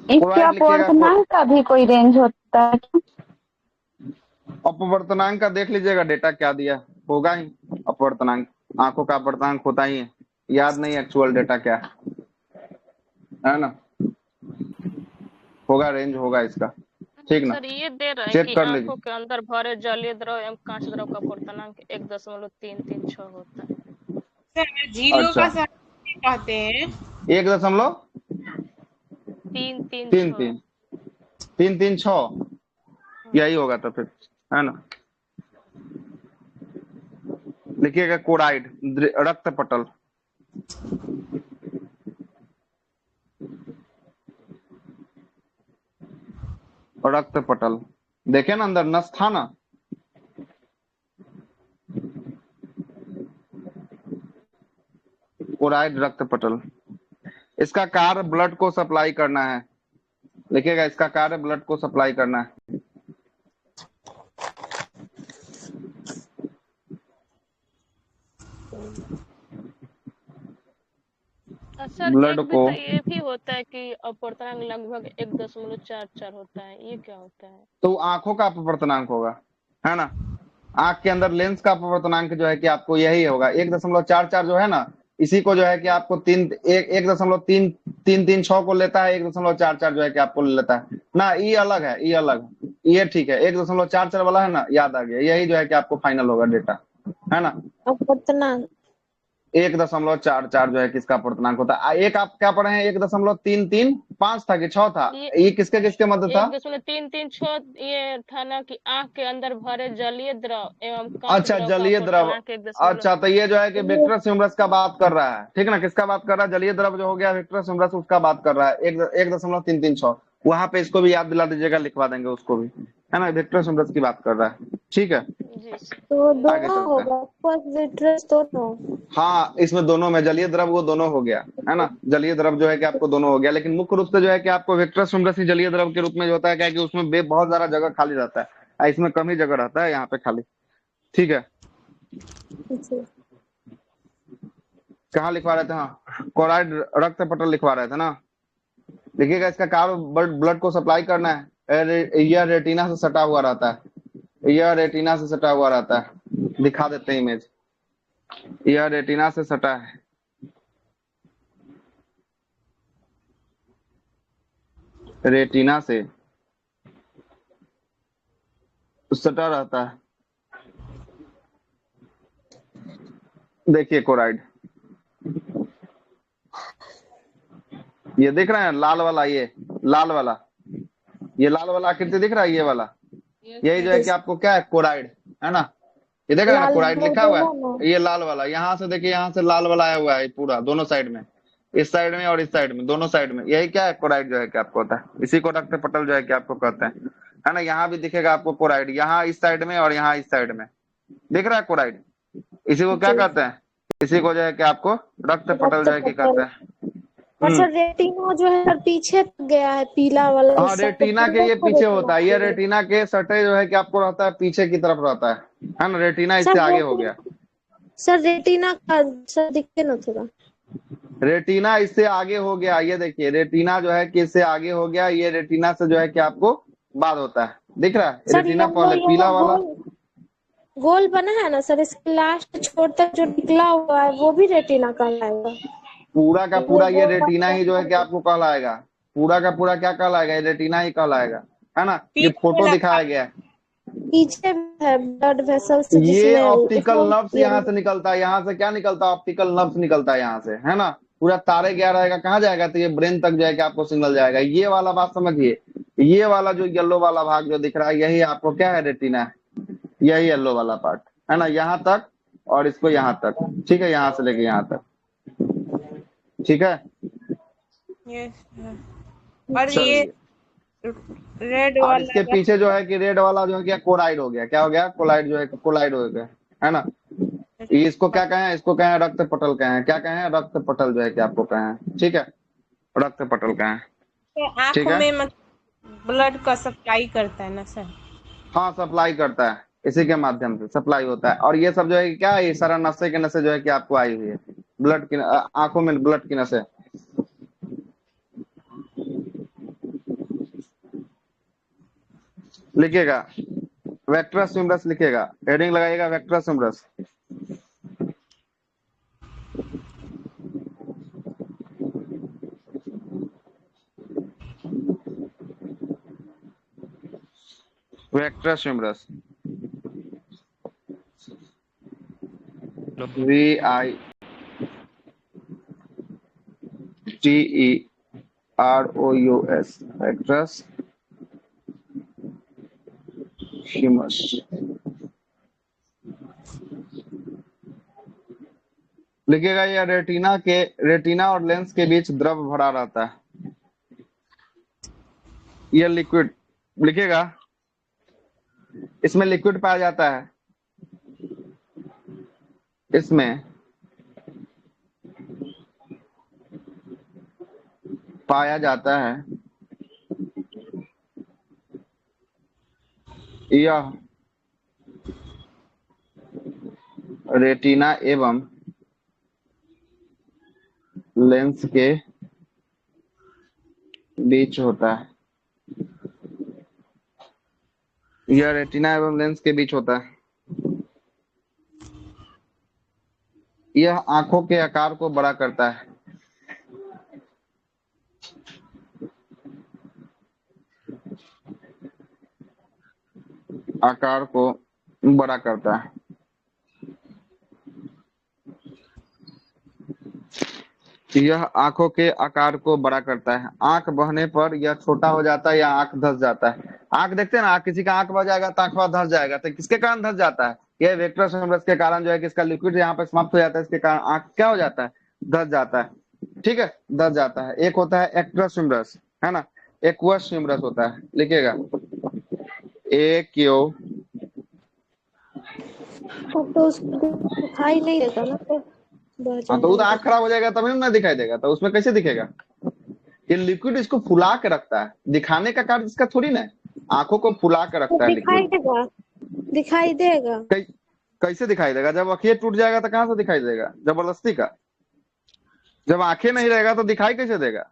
S7: इसके अपवर्तनांक का भी कोई रेंज होता है क्या?
S1: अपवर्तनांक का देख लीजिएगा, डेटा क्या दिया होगा ही अपवर्तनांक, आंखों का अपवर्तनांक होता ही है, याद नहीं एक्चुअल डेटा क्या है ना, होगा रेंज होगा इसका, ठीक ना।
S5: सर ये दे रहे हैं
S1: चेक
S5: कि
S1: कर
S5: आंखों
S1: लीजिए।
S5: के अंदर भरे जलीय द्रव एवं कांच द्रव का अपवर्तनांक 1.336 होता है।
S8: सर झीलों
S1: अच्छा,
S8: का सर कहते हैं
S5: 336।
S1: 1.336 यही होगा तो फिर, है ना। लिखिएगा कोराइड, रक्त पटल। रक्त पटल देखे ना, अंदर नस था ना। कोराइड रक्त पटल, इसका कार्य ब्लड को सप्लाई करना है। लिखिएगा इसका कार्य ब्लड को सप्लाई करना है।
S5: अच्छा
S1: ब्लड
S5: एक भी
S1: को,
S5: तो ये भी होता है कि अपवर्तनांक लगभग 1.44 होता है, ये क्या होता है?
S1: तो आंखों का अपवर्तनांक होगा, है ना। आंख के अंदर लेंस का अपवर्तनांक जो है कि आपको यही होगा 1.44 जो है ना, इसी को जो है कि आपको 1.336 को लेता है, 1.44 जो है कि आपको लेता है ना। ये अलग है, ये अलग, ये ठीक है। 1.44 वाला है ना, याद आ गया, यही जो है कि आपको फाइनल होगा डेटा, है ना।
S3: अपवर्तनांक
S1: 1.44 जो है किसका अपवर्तनांक होता है। एक आप क्या पढ़े हैं, 1.335 था कि 6 था, ये किसके किसके मध्य था।
S5: 1.336 ये था ना कि आंख के अंदर भरे जलीय द्रव एवं कांच
S1: अच्छा
S5: द्रव का
S1: जलीय द्रव,
S5: अपवर्तनांक 1.
S1: अच्छा तो ये जो है कि विट्रस ह्यूमरस का बात कर रहा है, ठीक ना। किसका बात कर रहा है, जलीय द्रव जो हो गया विट्रस ह्यूमरस उसका बात कर रहा है। 1.336 वहां पे इसको भी याद दिला दीजिएगा, लिखवा देंगे उसको भी, है ना। विट्रस ह्यूमरस की बात कर रहा है, ठीक है।
S5: जी
S3: तो
S1: आगे
S3: दोनों
S1: चलते हैं।
S3: होगा, फर्स्ट विट्रस दोनों।
S1: हाँ इसमें दोनों में जलीय द्रव वो दोनों हो गया, है ना। जलीय द्रव जो है कि आपको दोनों हो गया, लेकिन मुख्य रूप से जो है कि आपको विट्रस ह्यूमरस ही जलीय द्रव के रूप में जो होता है, क्या है कि उसमें बहुत सारा जगह खाली रहता है, इसमें कम ही जगह रहता है यहाँ पे खाली, ठीक है। कहाँ लिखवा रहे थे, हाँ कोराइड रक्त पटल लिखवा रहे थे ना। देखिएगा इसका कार्य ब्लड को सप्लाई करना है। यह रेटिना से सटा हुआ रहता है, यह रेटिना से सटा हुआ रहता है, दिखा देते हैं इमेज। यह रेटिना से सटा है, रेटिना से सटा रहता है। देखिए कोराइड, ये दिख रहा है लाल वाला, ये लाल वाला, ये लाल वाला आकृति दिख रहा है, ये वाला, यही जो है कि आपको क्या है, कोराइड, है ना। ये देख रहे हैं ना, कोराइड लिखा हुआ है, ये लाल वाला, यहाँ से देखिए, यहाँ से लाल वाला आया हुआ है पूरा, दोनों साइड में, इस साइड में और इस साइड में, दोनों साइड में, यही क्या है, कोराइड जो है कि आपको होता है। इसी को रक्त पटल जो है कि आपको कहते हैं, है ना। यहाँ भी दिखेगा आपको कोराइड, यहाँ इस साइड में और यहाँ इस साइड में दिख रहा है कोराइड। इसी को क्या कहते हैं, इसी को जो है कि आपको रक्त पटल जो है कि कहते हैं।
S3: और सर रेटिना जो है सर पीछे तक गया है, पीला वाला
S1: हाँ
S3: हिस्सा,
S1: रेटिना के ये पीछे होता है, ये रेटिना के सटे जो है कि आपको रहता है पीछे की तरफ रहता है ना। रेटिना इससे आगे हो गया।
S3: सर रेटिना का सर दिखते ना थोड़ा,
S1: रेटिना इससे आगे हो गया, ये देखिए रेटिना जो है कि इससे आगे हो गया, ये रेटिना से जो है कि आपको बाद होता है, दिख रहा है
S3: सर
S1: रेटिना
S3: ये
S1: पहले पीला वाला।
S3: गोल बना है ना सर, इसके लास्ट छोर तक जो निकला हुआ है वो भी रेटिना कहलाएगा।
S1: पूरा का
S3: ये
S1: पूरा ये
S3: गोल
S1: रेटिना ही जो है कि आपको कहलाएगा, पूरा का पूरा क्या कहलाएगा, ये रेटिना ही कहलाएगा, है ना। ये फोटो दिखाया गया है,
S3: पीछे है ब्लड वेसल्स
S1: ये
S3: जिसमें
S1: ऑप्टिकल
S3: उसमें
S1: नर्व्स यहाँ से निकलता है, यहाँ से क्या निकलता है, ऑप्टिकल नर्व्स निकलता है यहाँ से, है ना। पूरा तारे गया रहेगा, कहाँ जाएगा, तो ये ब्रेन तक जो है कि आपको सिग्नल जाएगा। ये वाला बात समझिए, ये वाला जो येलो वाला भाग जो दिख रहा है, यही आपको क्या है, रेटिना है, यही येलो वाला पार्ट, है ना, यहाँ तक और इसको यहाँ तक, ठीक है, यहाँ से लेके यहाँ तक, ठीक है।
S8: और ये रेड
S1: और
S8: वाला
S1: इसके पीछे जो है कि रेड वाला जो है क्या, कोलाइड हो गया, क्या हो गया, कोलाइड जो है, कोलाइड हो गया, है ना। ये इसको क्या कहें, इसको कहें रक्त पटल कहें, क्या कहें, रक्त पटल जो है कि आपको कहें, ठीक है, रक्त पटल कहें,
S8: तो
S1: ठीक
S8: आंखों
S1: है।
S8: में ब्लड का सप्लाई करता है ना सर?
S1: हाँ सप्लाई करता है, इसी के माध्यम से सप्लाई होता है। और ये सब जो है कि क्या है, ये सारा नशे के नशे जो है कि आपको आई हुई है, ब्लड की आंखों में ब्लड की नशे। लिखिएगा वेक्ट्रस ह्यूमरस, लिखिएगा, हेडिंग लगाइएगा vitreous humorous. Vitreous humorous, VITEROUS, vitreous humorous. लिखिएगा ये रेटिना और लेंस के बीच द्रव भरा रहता है, ये लिक्विड, लिखिएगा इसमें लिक्विड पाया जाता है, इसमें पाया जाता है यह रेटिना एवं लेंस के बीच होता है, यह रेटिना एवं लेंस के बीच होता है। यह आंखों के आकार को बड़ा करता है, आकार को बड़ा करता है। यह आंखों के आकार को बड़ा करता है, आंख बहने पर यह छोटा हो जाता है या आंख धंस जाता है। आंख देखते हैं ना, किसी का आंख बह जाएगा तो आंख धंस जाएगा, तो किसके कारण धंस जाता है, यह वेक्ट्रस ह्यूमरस के कारण जो है कि इसका लिक्विड यहाँ पे समाप्त हो जाता है, इसके कारण आंख क्या हो जाता है, धंस जाता है, ठीक है, धंस जाता है। एक होता है एक्ट्रस ह्यूमरस, है ना, एक्वस ह्यूमरस होता है, लिखिएगा एक्यू,
S3: तो उसको दिखाई नहीं देता ना, तो
S1: हाँ तो आंख खराब हो जाएगा तभी ना दिखाई देगा, तो उसमें कैसे दिखेगा, ये लिक्विड इसको फुला के रखता है, दिखाने का कार्य इसका थोड़ी ना है, आंखों को फुला के रखता है
S3: दिखाई
S1: लिक्विड।
S3: देगा, दिखाई देगा
S1: कैसे दिखाई देगा, जब आंखें टूट जाएगा तो कहाँ से दिखाई देगा, जबरदस्ती का, जब आंखें नहीं रहेगा तो दिखाई कैसे देगा।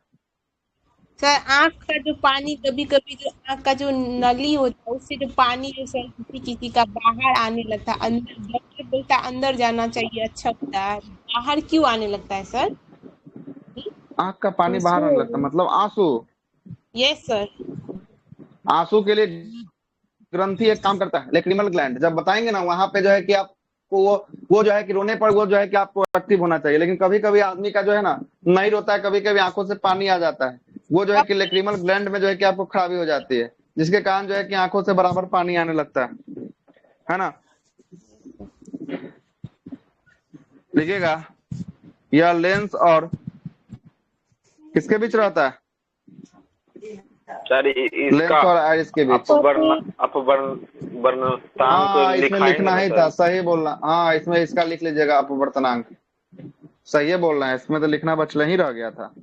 S8: सर आंख का जो पानी, कभी कभी जो आंख का जो नली होता है उससे जो पानी जो सर किसी का बाहर आने लगता है, अंदर डॉक्टर बोलता है अंदर जाना चाहिए, अच्छा होता है, बाहर क्यों आने लगता है सर?
S1: आंख का पानी बाहर आने लगता है मतलब आंसू,
S8: यस सर।
S1: आंसू के लिए ग्रंथि एक काम करता है, लेक्रिमल ग्लैंड, जब बताएंगे ना वहां पे जो है कि आपको वो जो है कि रोने पर वो जो है कि आपको एक्टिव होना चाहिए, लेकिन कभी कभी आदमी का जो है ना नहीं रोता है, कभी कभी आंखों से पानी आ जाता है, वो जो है कि लेक्रिमल ग्लैंड में जो है कि आपको खराबी हो जाती है, जिसके कारण जो है कि आंखों से बराबर पानी आने लगता है ना। लिखिएगा यह लेंस और किसके बीच रहता है,
S9: सर
S1: लेंस
S9: इसका
S1: और आइरिस के बीच। हाँ इसमें लिखना ही था, सही बोलना, हाँ इसमें इसका लिख लीजिएगा अपवर्तनांक, सही बोल रहे हैं, इसमें तो लिखना बचला ही रह गया था,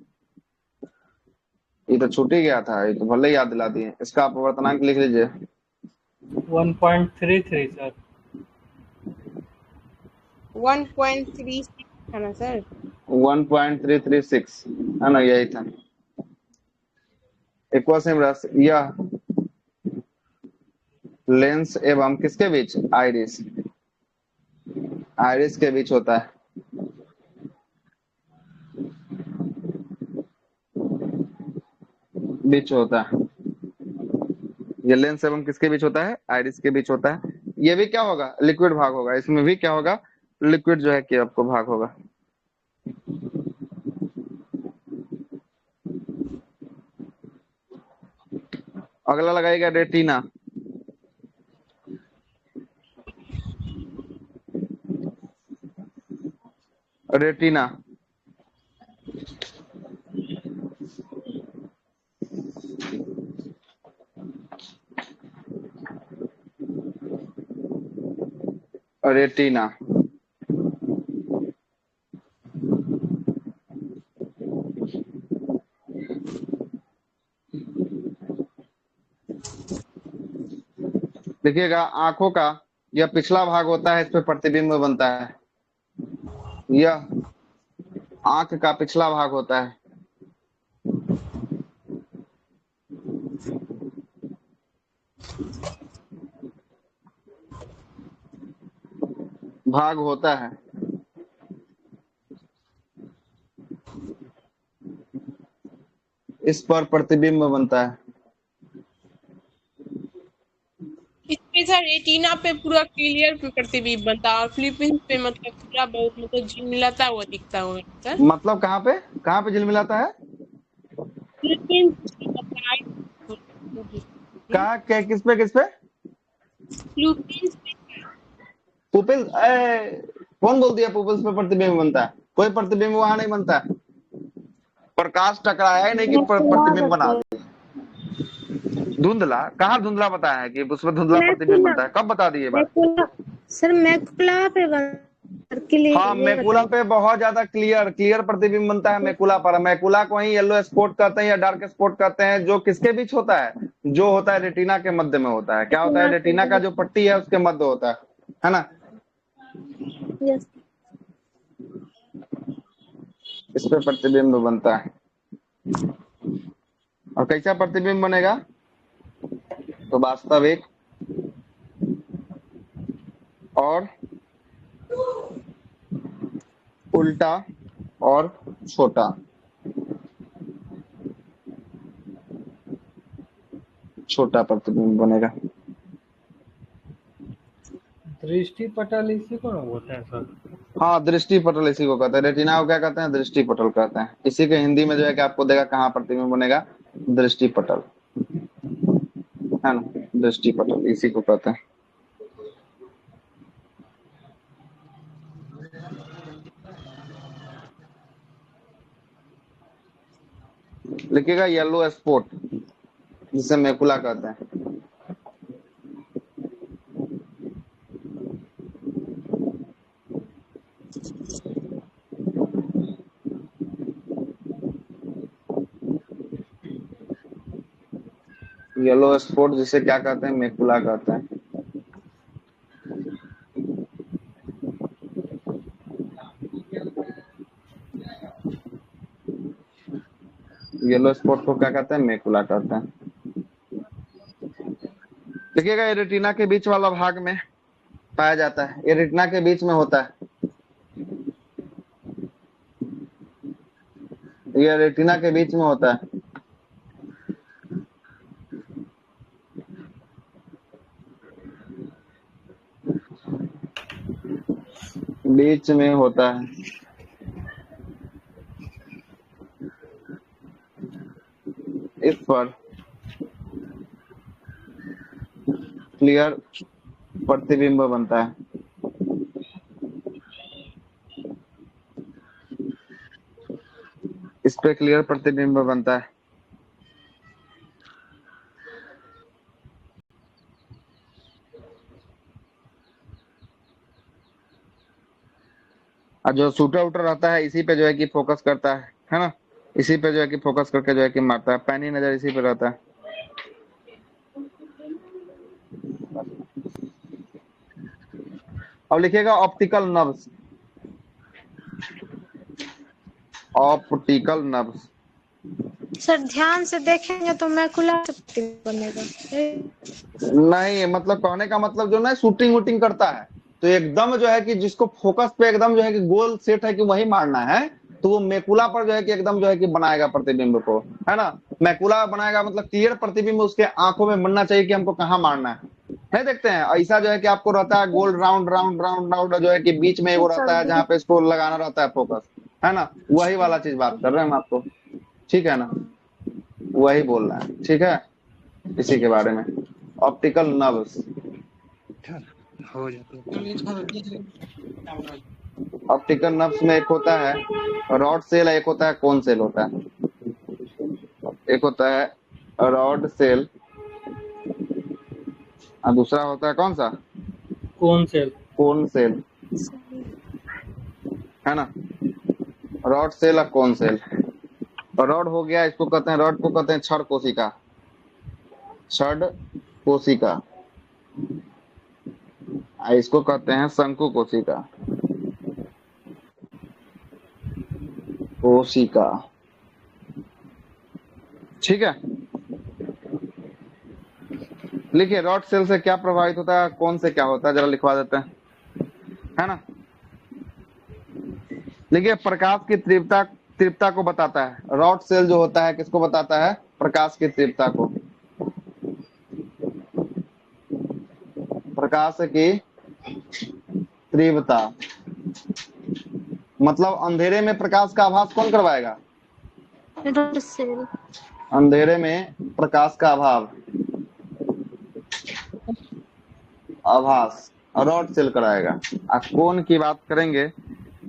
S1: ये तो छूट ही गया था, ये तो भले याद दिला दिए, इसका अपवर्तनांक लिख लीजिए
S2: 1.33 सर।
S8: 1.36 है ना सर?
S1: 1.336 है ना, यही था। एक्वासिम रस यह लेंस एवं किसके बीच, आइरिस, आइरिस के बीच होता है। बीच होता है ये लेंस एवं किसके बीच होता है, आइरिस के बीच होता है। ये भी क्या होगा, लिक्विड भाग होगा, इसमें भी क्या होगा, लिक्विड जो है कि आपको भाग होगा। अगला लगाएगा रेटिना। रेटिना रेटिना देखिएगा, आंखों का यह पिछला भाग होता है, इस पे प्रतिबिंब बनता है। यह आंख का पिछला भाग होता है। भाग होता है। इस पर प्रतिबिंब बनता है।
S8: इसमें सर रेटिना पे पूरा क्लियर प्रतिबिंब बनता है और फिलीपींस पे मतलब पूरा बहुत मतलब झिलमिलाता हुआ दिखता होगा सर।
S1: मतलब कहाँ पे झिलमिलाता है,
S8: फिलीपींस
S1: कहाँ क्या, किस पे
S8: फिलीपींस
S1: पुपिल, कौन बोल दिया पुपिल्स पे प्रतिबिंब बनता है, कोई प्रतिबिंब वहां नहीं बनता है। प्रकाश टकराया ही नहीं कि प्रतिबिंब बना दे। धुंधला, कहाँ धुंधला बताया है कि उसमें धुंधला प्रतिबिंब बनता है, कब बता दिए बात।
S3: सर मैकुला पे
S1: हाँ, मैकुला पे बहुत ज्यादा क्लियर प्रतिबिंब बनता है मैकुला पर। मैकुला को ही येलो स्पॉट कहते हैं या डार्क स्पॉट कहते हैं, जो किसके बीच होता है, जो होता है रेटिना के मध्य में होता है। क्या होता है, रेटिना का जो पट्टी है उसके मध्य होता है ना।
S3: यस।
S1: इस पे प्रतिबिंब बनता है। और कैसा प्रतिबिंब बनेगा, तो वास्तविक और उल्टा और छोटा, छोटा प्रतिबिंब बनेगा।
S2: दृष्टि पटल इसी को ना बोलते हैं सर।
S1: हाँ, दृष्टि पटल इसी को कहते हैं। रेटिना को क्या कहते हैं, दृष्टि पटल कहते हैं। इसी के हिंदी में जो है कि आपको देगा कहाँ प्रतिबिंब बनेगा, दृष्टि पटल, है ना, दृष्टि पटल इसी को कहते हैं। लिखिएगा येलो स्पॉट, जिसे मैकुला कहते हैं। येलो स्पॉट जिसे क्या कहते हैं, मैकुला कहते हैं। येलो स्पॉट को क्या कहते हैं, मैकुला कहते हैं। देखिएगा, ये रेटिना के बीच वाला भाग में पाया जाता है। ये रेटिना के बीच में होता है। ये रेटिना के बीच में होता है। बीच में होता है। इस पर क्लियर प्रतिबिंब बनता है। इस पे क्लियर प्रतिबिंब बनता है। और जो शूटर उटर रहता है इसी पे जो है कि फोकस करता है ना, इसी पे जो है कि फोकस करके जो है कि मारता है। पैनी नजर इसी पे रहता है। अब लिखिएगा optical nerves. Optical nerves.
S3: Sir ध्यान से देखेंगे तो मैकुला बनेगा।
S1: नहीं, मतलब कहने का मतलब जो ना शूटिंग वूटिंग करता है तो एकदम जो है कि जिसको फोकस पे एकदम जो है कि गोल सेट है कि वही मारना है, तो वो मैकुला पर जो है कि एकदम जो है कि बनाएगा प्रतिबिंब को, है ना। मैकुला बनाएगा मतलब क्लियर प्रतिबिंब उसके आंखों में बनना चाहिए कि हमको कहाँ मारना है। नहीं देखते हैं ऐसा जो है कि आपको रहता है गोल राउंड राउंड राउंड राउंड जो है कि बीच में वो रहता है जहाँ पे इसको लगाना रहता है फोकस, है ना। वही वाला चीज बात कर रहे हैं हम आपको, ठीक है ना, वही बोल रहे हैं, ठीक है, इसी के बारे में। ऑप्टिकल नर्व्स,
S4: हो जाता
S1: ऑप्टिकल नर्व्स में एक होता है रॉड सेल, एक होता है कोन सेल होता है। एक होता है रॉड सेल और दूसरा होता है कौन सा,
S2: कौन सेल।
S1: कोन सेल, है ना। रॉड सेल और कोन सेल। रॉड हो गया, इसको कहते हैं, रॉड को कहते हैं छड़ कोशिका, छड़ कोशिका, इसको कहते हैं शंकु कोशिका, कोशिका, ठीक है। लिखिए रॉड सेल से क्या प्रभावित होता है, कौन से क्या होता है, जरा लिखवा देते हैं, है ना। लिखिए प्रकाश की तीव्रता को बताता है। रॉड सेल जो होता है किसको बताता है, प्रकाश की तीव्रता को, प्रकाश की तीव्रता। मतलब अंधेरे में प्रकाश का आभास कौन करवाएगा,
S3: रॉड सेल।
S1: अंधेरे में प्रकाश का आभास रॉड सेल कराएगा। अब कोन की बात करेंगे,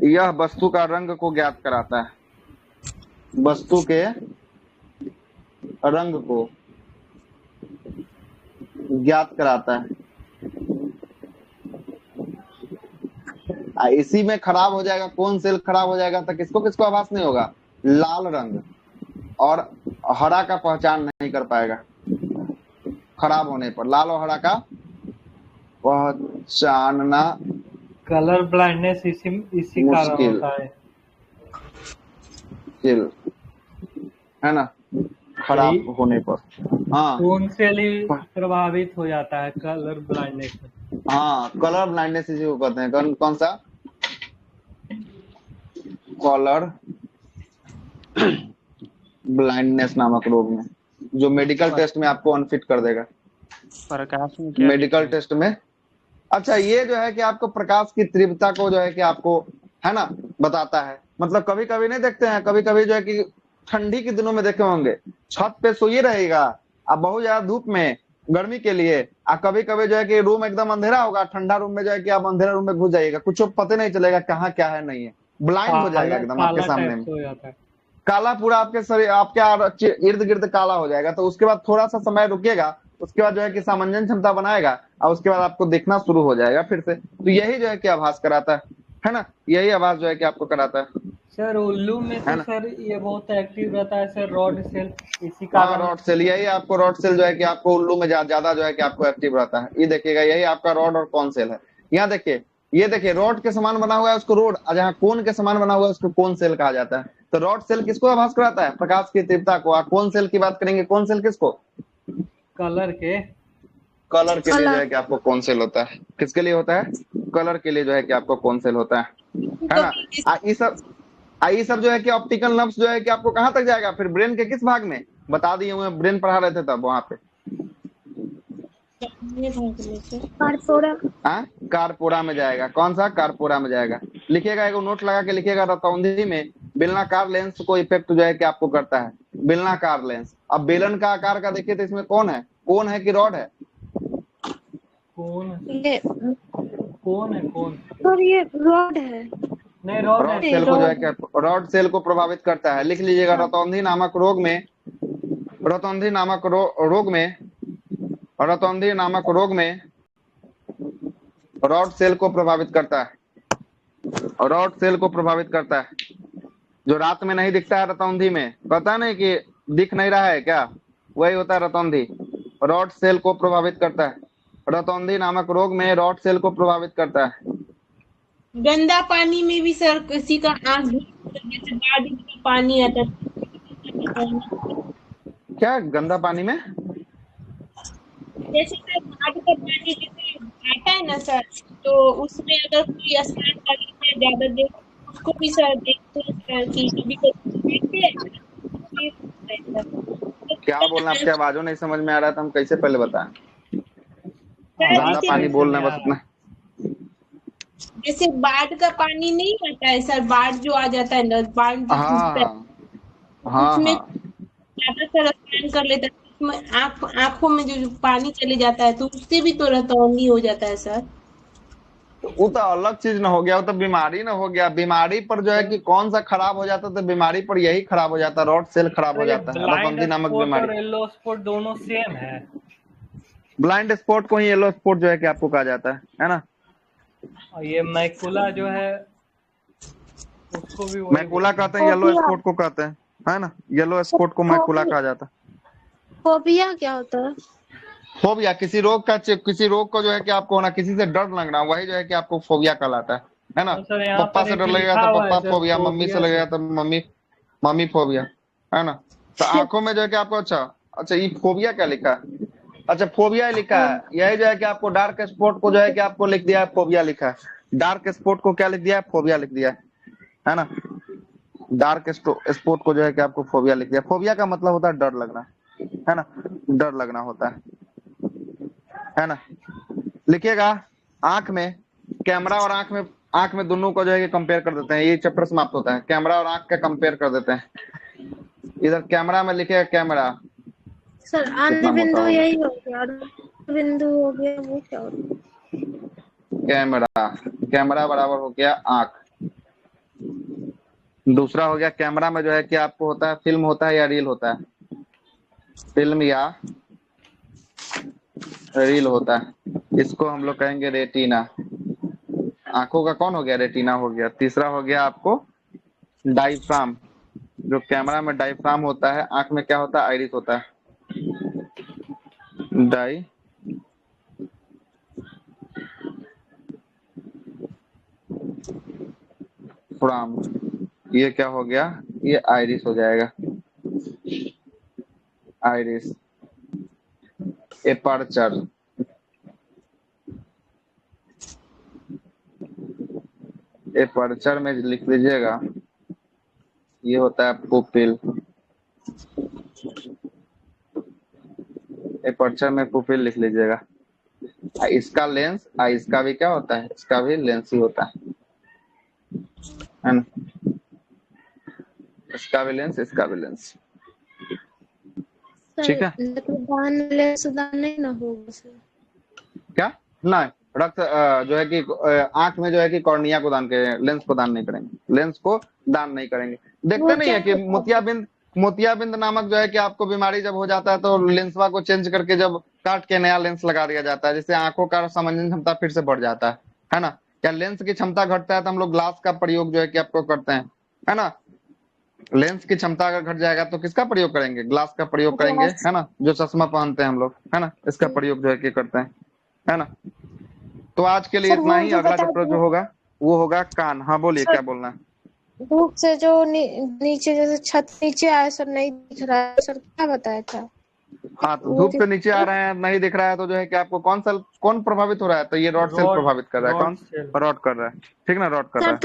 S1: यह वस्तु का रंग को ज्ञात कराता है, वस्तु के रंग को ज्ञात कराता है। इसी में खराब हो जाएगा, कौन सेल खराब हो जाएगा तो किसको किसको आभास नहीं होगा, लाल रंग और हरा का पहचान नहीं कर पाएगा। खराब होने पर लाल और हरा का पहचानना
S2: कलर ब्लाइंडनेस इसी कारण
S1: मुश्किल,
S2: होता है,
S1: है ना, खराब होने पर। हाँ
S2: कौन सेल ही प्रभावित हो जाता है कलर ब्लाइंडनेस में।
S1: हाँ, कलर ब्लाइंडनेस इसी को कहते हैं। कौन सा, कलर ब्लाइंडनेस नामक रोग में, जो मेडिकल टेस्ट में आपको अनफिट कर देगा,
S4: प्रकाश में क्या
S1: मेडिकल टेस्ट में। अच्छा, ये जो है कि आपको प्रकाश की तीव्रता को जो है कि आपको, है ना, बताता है। मतलब कभी कभी नहीं देखते हैं, कभी कभी जो है कि ठंडी के दिनों में देखे होंगे छत पे सोइए रहेगा, अब बहुत ज्यादा धूप में गर्मी के लिए, कभी कभी जो है कि रूम एकदम अंधेरा होगा, ठंडा रूम में जो है कि आप अंधेरा रूम में घुस जाइएगा, कुछ पता नहीं चलेगा कहाँ क्या है नहीं है, ब्लाइंड हो जाएगा एकदम आपके सामने में,
S2: हो जाता है।
S1: काला पूरा आपके शरीर आपके इर्द गिर्द काला हो जाएगा। तो उसके बाद थोड़ा सा समय रुकेगा, उसके बाद जो है कि सामंजस्य क्षमता बनाएगा और उसके बाद आपको दिखना शुरू हो जाएगा फिर से। तो यही जो है कि आभास कराता है ना, यही आभास जो है कि आपको कराता है।
S2: सर उल्लू में तो सर ये बहुत एक्टिव रहता है सर, रॉड सेल इसी
S1: हाँ,
S2: कारण।
S1: रॉड सेल, यही आपको रॉड सेल जो है कि आपको उल्लू में ज्यादा जो है कि आपको एक्टिव रहता है। ये देखिएगा, यही आपका रॉड और कौन सेल है। यहाँ देखिए, ये देखिए रॉड के समान बना हुआ है उसको रोड, और जहाँ कोन के समान बना हुआ है उसको कोन सेल कहा जाता है। तो रॉड सेल किसको आभास कराता है, प्रकाश की तीव्रता को। और कौन सेल की बात करेंगे, कौन सेल किसको,
S2: कलर के,
S1: कलर के लिए जो है कि आपको कौन सेल होता है। किसके लिए होता है, कलर के लिए जो है कि आपको कौन सेल होता है ना। ये सब जो है कि ऑप्टिकल नर्व्स जो है कि आपको कहाँ तक जाएगा, फिर ब्रेन के किस भाग में बता दिए हुए, ब्रेन पढ़ा रहे थे तब वहां पे, कारपोरा में जाएगा। कौन सा, कारपोरा में जाएगा। लिखिएगा, एक नोट लगा के लिखिएगा, रतौंधी में बेलनाकार लेंस को इफेक्ट जो है कि आपको करता है, बेलनाकार लेंस। अब बेलन का आकार का देखिए तो इसमें कौन है, कौन है कि रॉड है,
S2: कौन
S3: कौन
S2: है, कौन
S3: सर ये रॉड है।
S2: नहीं, रॉड
S1: रॉड सेल को जो है कि रॉड सेल को प्रभावित करता है। लिख लीजिएगा, रतौंधी नामक रोग में, रतौंधी नामक रोग में, रतौंधी नामक रोग में रॉड सेल को प्रभावित करता है, रॉड सेल को प्रभावित करता है। जो रात में नहीं दिखता है रतौंधी में, पता नहीं कि दिख नहीं रहा है क्या, वही होता है रतौंधी, रॉड सेल को प्रभावित करता है। रतौंधी नामक रोग में रॉड सेल को प्रभावित करता है।
S8: गंदा पानी में भी सर किसी का आंख तो जैसे बाढ़ का पानी आता है
S1: क्या गंदा पानी में?
S8: जैसे सर बाढ़ का पानी जैसे आता है ना सर, तो उसमें अगर कोई स्नान कर लेता है ज्यादा देर, उसको भी सर देखते हैं सर कि कभी देखते हैं
S1: क्या बोलना, आपकी आवाजों नहीं समझ में आ रहा था, हम कैसे पहले बताएं?
S8: सर
S1: गंदा
S8: जैसे
S1: पानी बोल रहे हैं बस इतना।
S8: जैसे बाढ़ का पानी नहीं आता है सर, बाढ़ जो आ जाता है ना, बाढ़ जो घुसता है
S1: हाँ
S8: उसमें
S1: हाँ
S8: ज्यादातर स्नान कर लेता है, उसमें आंखों में जो पानी चले जाता है तो उससे भी तो रतौंधी हो जाता है सर।
S1: तो वो तो अलग चीज ना हो गया, वो तो बीमारी ना हो गया। बीमारी पर जो है कि कौन सा खराब हो जाता, तो बीमारी पर यही खराब हो जाता, रॉड सेल खराब हो
S2: तो ये
S1: जाता है,
S2: ब्लाइंड
S1: रतौंधी नामक
S2: स्पॉट
S1: बीमारी।
S2: और येलो स्पॉट दोनों सेम है?
S1: ब्लाइंड स्पॉट को ही येलो स्पॉट जो है कि आपको कहा जाता है ना।
S2: और ये मैकुला जो है उसको भी वही
S1: मैकुला
S2: बोलते हैं।
S1: कहते हैं, येलो स्पॉट को कहते हैं, है ना। येलो स्पॉट को मैकुला कहा जाता है।
S3: फोबिया क्या होता है?
S1: फोबिया किसी रोग को जो है कि आपको होना, किसी से डर लगना, वही जो है कि आपको फोबिया कहलाता है ना।
S2: तो सर यहाँ
S1: पप्पा
S2: पर
S1: से
S2: एक
S1: डर लगेगा
S2: लिखा
S1: तो
S2: हुआ है
S1: पप्पा
S2: सर
S1: फोबिया, मम्मी से
S2: फोबिया
S1: लगेगा
S2: सर।
S1: तो मम्मी फोबिया, है ना। तो आंखों में जो है कि आपको अच्छा ये फोबिया क्या लिखा है? अच्छा फोबिया ही लिखा है, यही जो है कि आपको डार्क स्पॉट को जो है कि आपको लिख दिया है फोबिया लिखा है। डार्क स्पॉट को क्या लिख दिया है? फोबिया लिख दिया है ना। डार्क स्पॉट को जो है कि आपको फोबिया लिख दिया। फोबिया का मतलब होता है डर लगना, है ना, डर लगना होता है ना। लिखिएगा आंख में, कैमरा और आंख में दोनों को जो है कि कंपेयर कर देते हैं। ये चैप्टर समाप्त होता है, कैमरा और आंख का कंपेयर कर देते हैं। इधर कैमरा में लिखिएगा कैमरा
S3: सर
S1: कितना
S3: आंध्र
S1: मोटा
S3: बिंदु
S1: होगा।
S3: यही हो गया, और बिंदु हो गया वो क्या होता
S1: कैमरा बराबर हो गया आंख। दूसरा हो गया कैमरा में जो है कि आपको होता है फिल्म होता है या रील होता है, फिल्म या रील होता है। इसको हम लोग कहेंगे रेटिना। आंखों का कौन हो गया? रेटिना हो गया। तीसरा हो गया आपको डायफ्राम। जो कैमरा में डायफ्राम होता है, आंख में क्या होता है? आइरिस होता है। डायफ्राम, ये क्या हो गया? ये आइरिस हो जाएगा, आइरिस। एपर्चर, एपर्चर में लिख लीजिएगा, ये होता है पुपिल। एपर्चर में पुपिल लिख लीजिएगा। इसका लेंस, इसका भी क्या होता है? इसका भी लेंस ही होता है ना। इसका भी लेंस, इसका भी लेंस, ठीक है।
S3: दान लेंस दान नहीं ना होगा सर?
S1: क्या नहीं, रक्त जो है कि आंख में जो है कि कॉर्निया को दान करेंगे, लेंस को दान नहीं करेंगे, लेंस को दान नहीं करेंगे। देखते नहीं है कि मोतियाबिंद नामक जो है कि आपको बीमारी जब हो जाता है तो लेंसवा को चेंज करके जब काट के नया लेंस लगा दिया जाता है, जिससे आंखों का समझने क्षमता फिर से बढ़ जाता है ना। या लेंस की क्षमता घटता है तो हम लोग ग्लास का प्रयोग जो है कि आपको करते हैं, है ना। लेंस की क्षमता अगर घट जाएगा तो किसका प्रयोग करेंगे? ग्लास का प्रयोग करेंगे, है ना। जो चश्मा पहनते हैं हम लोग, है ना, इसका प्रयोग जो है कि करते हैं, है ना। तो आज के लिए इतना ही। अगला चैप्टर जो होगा वो होगा कान। हाँ बोलिए, क्या बोलना है?
S3: धूप से जो नीचे जैसे छत नीचे आया सर, नहीं दिख रहा है सर, क्या बताया था?
S1: हाँ तो धूप से नीचे आ रहे हैं, नहीं दिख रहा है, तो जो है कि आपको कौन प्रभावित हो रहा है? तो ये रॉड सेल प्रभावित कर रहा है। कौन? रॉड कर रहा है, ठीक ना, रॉड कर रहा है।